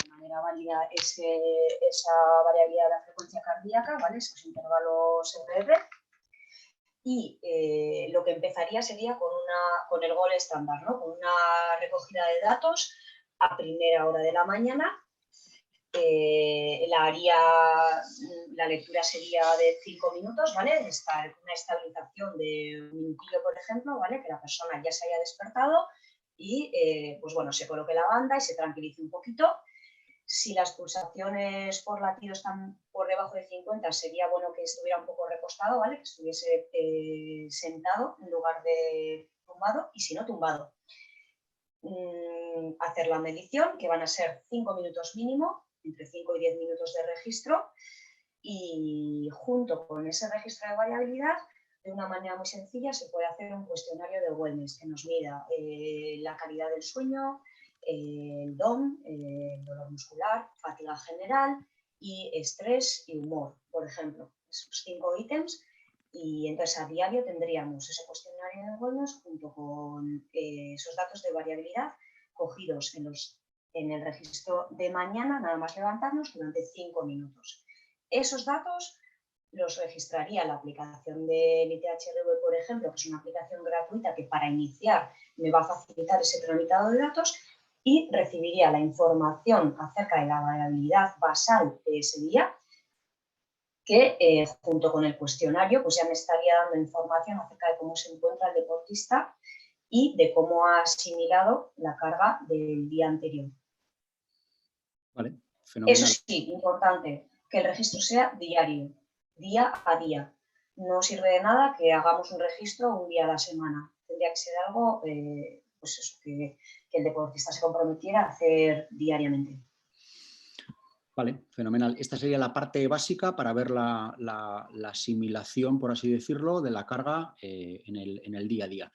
de manera válida esa variabilidad de la frecuencia cardíaca, ¿vale? Esos intervalos RR. Y lo que empezaría sería con el gold estándar, ¿no? Con una recogida de datos a primera hora de la mañana. La lectura sería de 5 minutos, ¿vale? Una estabilización de un minutillo, por ejemplo, ¿vale? Que la persona ya se haya despertado y, pues bueno, se coloque la banda y se tranquilice un poquito. Si las pulsaciones por latido están por debajo de 50, sería bueno que estuviera un poco recostado, ¿vale? Que estuviese sentado en lugar de tumbado, y si no, tumbado. Hacer la medición, que van a ser 5 minutos mínimo, entre 5 y 10 minutos de registro, y junto con ese registro de variabilidad, de una manera muy sencilla, se puede hacer un cuestionario de wellness que nos mida la calidad del sueño, el DOM, el dolor muscular, fatiga general y estrés y humor, por ejemplo. Esos 5 ítems. Y entonces a diario tendríamos ese cuestionario de wellness junto con esos datos de variabilidad cogidos en el registro de mañana, nada más levantarnos, durante 5 minutos. Esos datos los registraría la aplicación del ITHRV, por ejemplo, que es una aplicación gratuita que para iniciar me va a facilitar ese tramitado de datos, y recibiría la información acerca de la variabilidad basal de ese día, que junto con el cuestionario pues ya me estaría dando información acerca de cómo se encuentra el deportista y de cómo ha asimilado la carga del día anterior. Vale, fenomenal. Eso sí, importante, que el registro sea diario, día a día. No sirve de nada que hagamos un registro un día a la semana. Tendría que ser algo pues eso, que el deportista se comprometiera a hacer diariamente. Vale, fenomenal. Esta sería la parte básica para ver la asimilación, por así decirlo, de la carga en el día a día.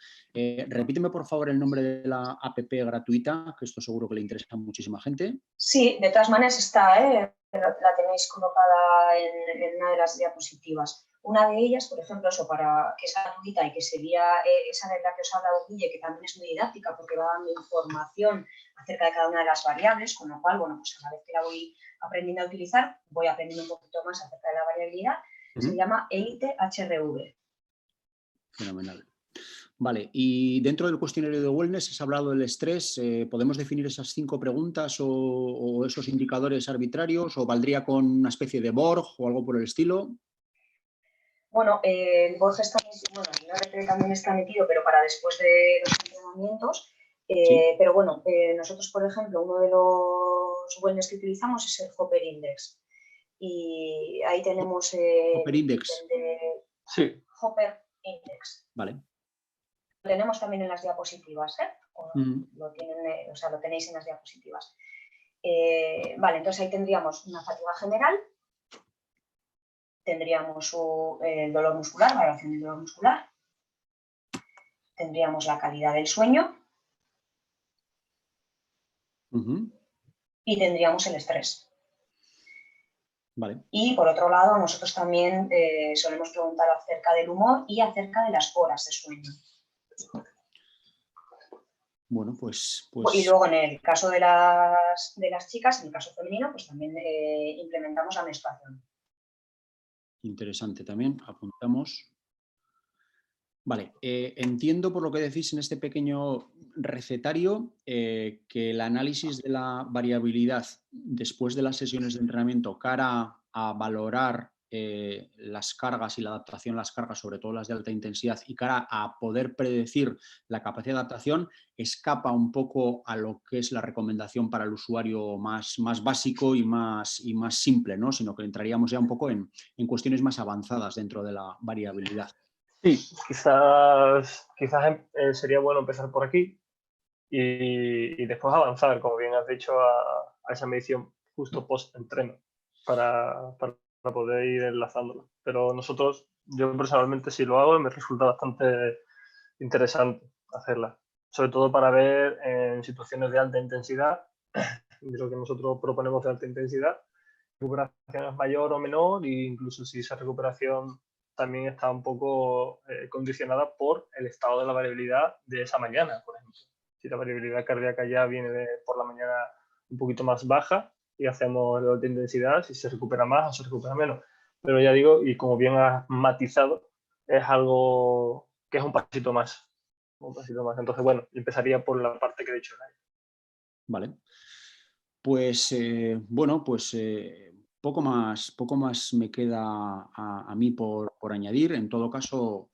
Repíteme, por favor, el nombre de la app gratuita, que esto seguro que le interesa a muchísima gente. Sí, de todas maneras está, la tenéis colocada en una de las diapositivas. Una de ellas, por ejemplo, que es gratuita y que sería esa de la que os ha hablado Guille, que también es muy didáctica porque va dando información acerca de cada una de las variables, con lo cual, bueno, pues a la vez que la voy aprendiendo a utilizar, voy aprendiendo un poquito más acerca de la variabilidad. Se llama EITE HRV. Fenomenal. Vale, y dentro del cuestionario de wellness has hablado del estrés. ¿Podemos definir esas 5 preguntas o esos indicadores arbitrarios? ¿O valdría con una especie de Borg o algo por el estilo? Bueno, el Borg está metido, bueno, el RP también está metido, pero para después de los entrenamientos. Sí. Pero bueno, nosotros, por ejemplo, uno de los wellness que utilizamos es el Hopper Index. Y ahí tenemos Hopper Index. Sí. Hopper Index. Vale. tenemos también en las diapositivas, ¿eh? Mm. O sea, lo tenéis en las diapositivas. Vale, entonces ahí tendríamos una fatiga general, tendríamos el dolor muscular, la evaluación del dolor muscular, tendríamos la calidad del sueño y tendríamos el estrés. Vale. Y por otro lado, nosotros también solemos preguntar acerca del humor y acerca de las horas de sueño. Bueno, pues... Y luego en el caso de las chicas, en el caso femenino, pues también implementamos la menstruación. Interesante también, apuntamos. Vale, entiendo por lo que decís en este pequeño recetario que el análisis de la variabilidad después de las sesiones de entrenamiento cara a valorar las cargas y la adaptación a las cargas, sobre todo las de alta intensidad, y cara a poder predecir la capacidad de adaptación, escapa un poco a lo que es la recomendación para el usuario más básico y más simple, ¿no? Sino que entraríamos ya un poco en cuestiones más avanzadas dentro de la variabilidad. Sí, quizás sería bueno empezar por aquí y después avanzar, como bien has dicho, a esa medición justo post-entreno para poder ir enlazándolo. Pero yo personalmente sí lo hago y me resulta bastante interesante hacerla, sobre todo para ver en situaciones de alta intensidad, de lo que nosotros proponemos de alta intensidad, recuperación es mayor o menor, e incluso si esa recuperación también está un poco condicionada por el estado de la variabilidad de esa mañana, por ejemplo. Si la variabilidad cardíaca ya viene por la mañana un poquito más baja y hacemos la alta intensidad, si se recupera más o se recupera menos. Pero ya digo, y como bien has matizado, es algo que es un pasito más. Un pasito más. Entonces, bueno, empezaría por la parte que he dicho. Vale. Pues bueno, pues poco más me queda a mí por añadir. En todo caso,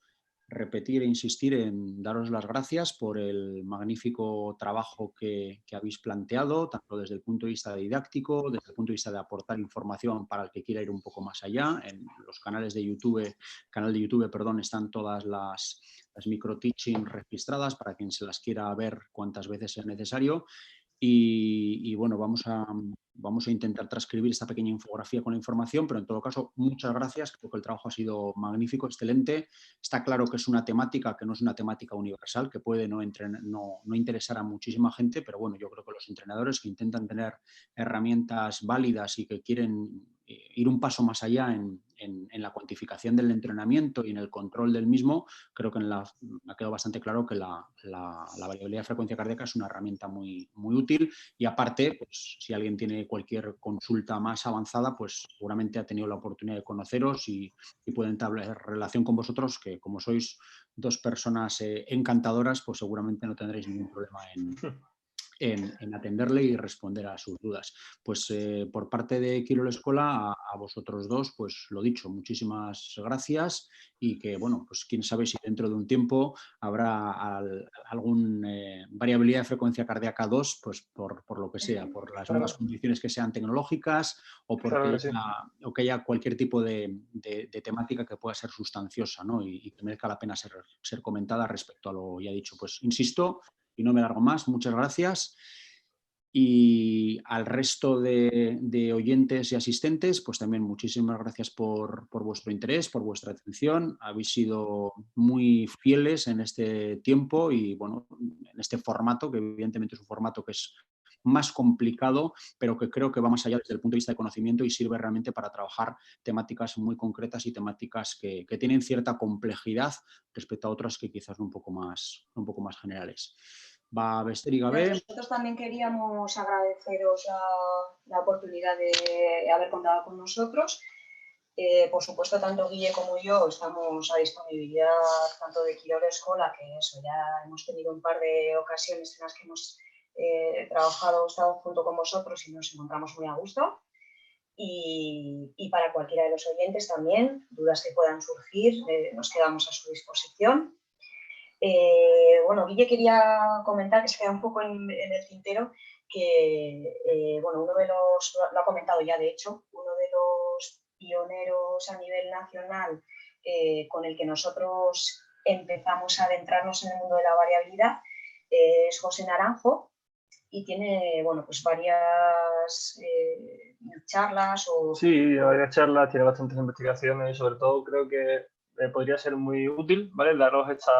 repetir e insistir en daros las gracias por el magnífico trabajo que habéis planteado, tanto desde el punto de vista didáctico, desde el punto de vista de aportar información para el que quiera ir un poco más allá. En los canal de YouTube, están todas las micro teaching registradas para quien se las quiera ver cuantas veces sea necesario. Y bueno, vamos a intentar transcribir esta pequeña infografía con la información, pero en todo caso, muchas gracias. Creo que el trabajo ha sido magnífico, excelente. Está claro que es una temática que no es una temática universal, que puede no interesar a muchísima gente, pero bueno, yo creo que los entrenadores que intentan tener herramientas válidas y que quieren ir un paso más allá en la cuantificación del entrenamiento y en el control del mismo, creo que me ha quedado bastante claro que la variabilidad de frecuencia cardíaca es una herramienta muy útil y aparte, pues, si alguien tiene cualquier consulta más avanzada, pues seguramente ha tenido la oportunidad de conoceros y puede entablar relación con vosotros, que como sois dos personas encantadoras, pues seguramente no tendréis ningún problema en atenderle y responder a sus dudas. Pues por parte de Quirol Escola, a vosotros dos, pues lo dicho, muchísimas gracias y que, bueno, pues quién sabe si dentro de un tiempo habrá algún variabilidad de frecuencia cardíaca 2, pues por lo que sea, por las nuevas condiciones que sean tecnológicas o porque que haya cualquier tipo de temática que pueda ser sustanciosa, ¿no? y que merezca la pena ser comentada respecto a lo ya dicho. Pues insisto, y no me largo más, muchas gracias. Y al resto de oyentes y asistentes, pues también muchísimas gracias por vuestro interés, por vuestra atención. Habéis sido muy fieles en este tiempo y, bueno, en este formato, que evidentemente es un formato que es más complicado, pero que creo que va más allá desde el punto de vista de conocimiento y sirve realmente para trabajar temáticas muy concretas y temáticas que tienen cierta complejidad respecto a otras que quizás son un poco más generales. Nosotros también queríamos agradeceros la oportunidad de haber contado con nosotros. Por supuesto, tanto Guille como yo estamos a disponibilidad tanto de Quirol Escola, que eso, ya hemos tenido un par de ocasiones en las que hemos estado junto con vosotros y nos encontramos muy a gusto. Y para cualquiera de los oyentes también, dudas que puedan surgir, nos quedamos a su disposición. Bueno, Guille quería comentar, que se queda un poco en el tintero, que bueno, lo ha comentado ya de hecho, uno de los pioneros a nivel nacional con el que nosotros empezamos a adentrarnos en el mundo de la variabilidad. Es José Naranjo y tiene, bueno, pues varias charlas o... Sí, varias charlas, tiene bastantes investigaciones y sobre todo creo que podría ser muy útil, ¿vale? Daros esta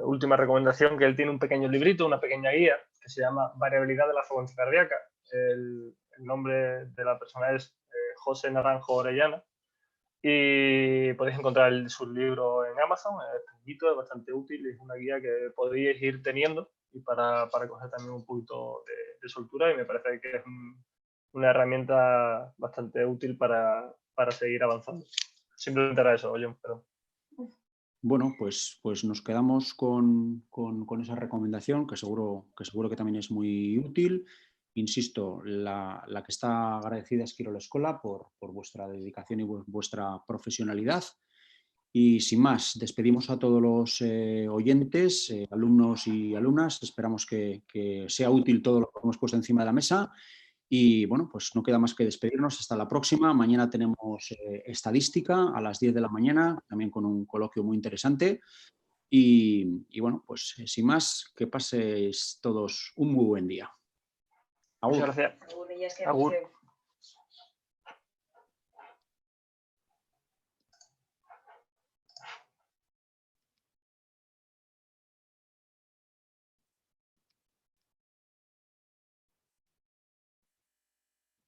última recomendación, que él tiene un pequeño librito, una pequeña guía, que se llama Variabilidad de la frecuencia cardíaca. El nombre de la persona es José Naranjo Orellana y podéis encontrar sus libros en Amazon. Es pequeñito, es bastante útil y es una guía que podéis ir teniendo y para coger también un poquito de soltura, y me parece que es una herramienta bastante útil para seguir avanzando. Simplemente era eso, John, perdón. Bueno, pues nos quedamos con esa recomendación, que seguro que también es muy útil. Insisto, la que está agradecida es Quirol Escola por vuestra dedicación y vuestra profesionalidad. Y sin más, despedimos a todos los oyentes, alumnos y alumnas. Esperamos que sea útil todo lo que hemos puesto encima de la mesa. Y bueno, pues no queda más que despedirnos. Hasta la próxima. Mañana tenemos estadística a las 10 de la mañana, también con un coloquio muy interesante. Y bueno, pues sin más, que paséis todos un muy buen día. Muchas gracias. Agur. Agur.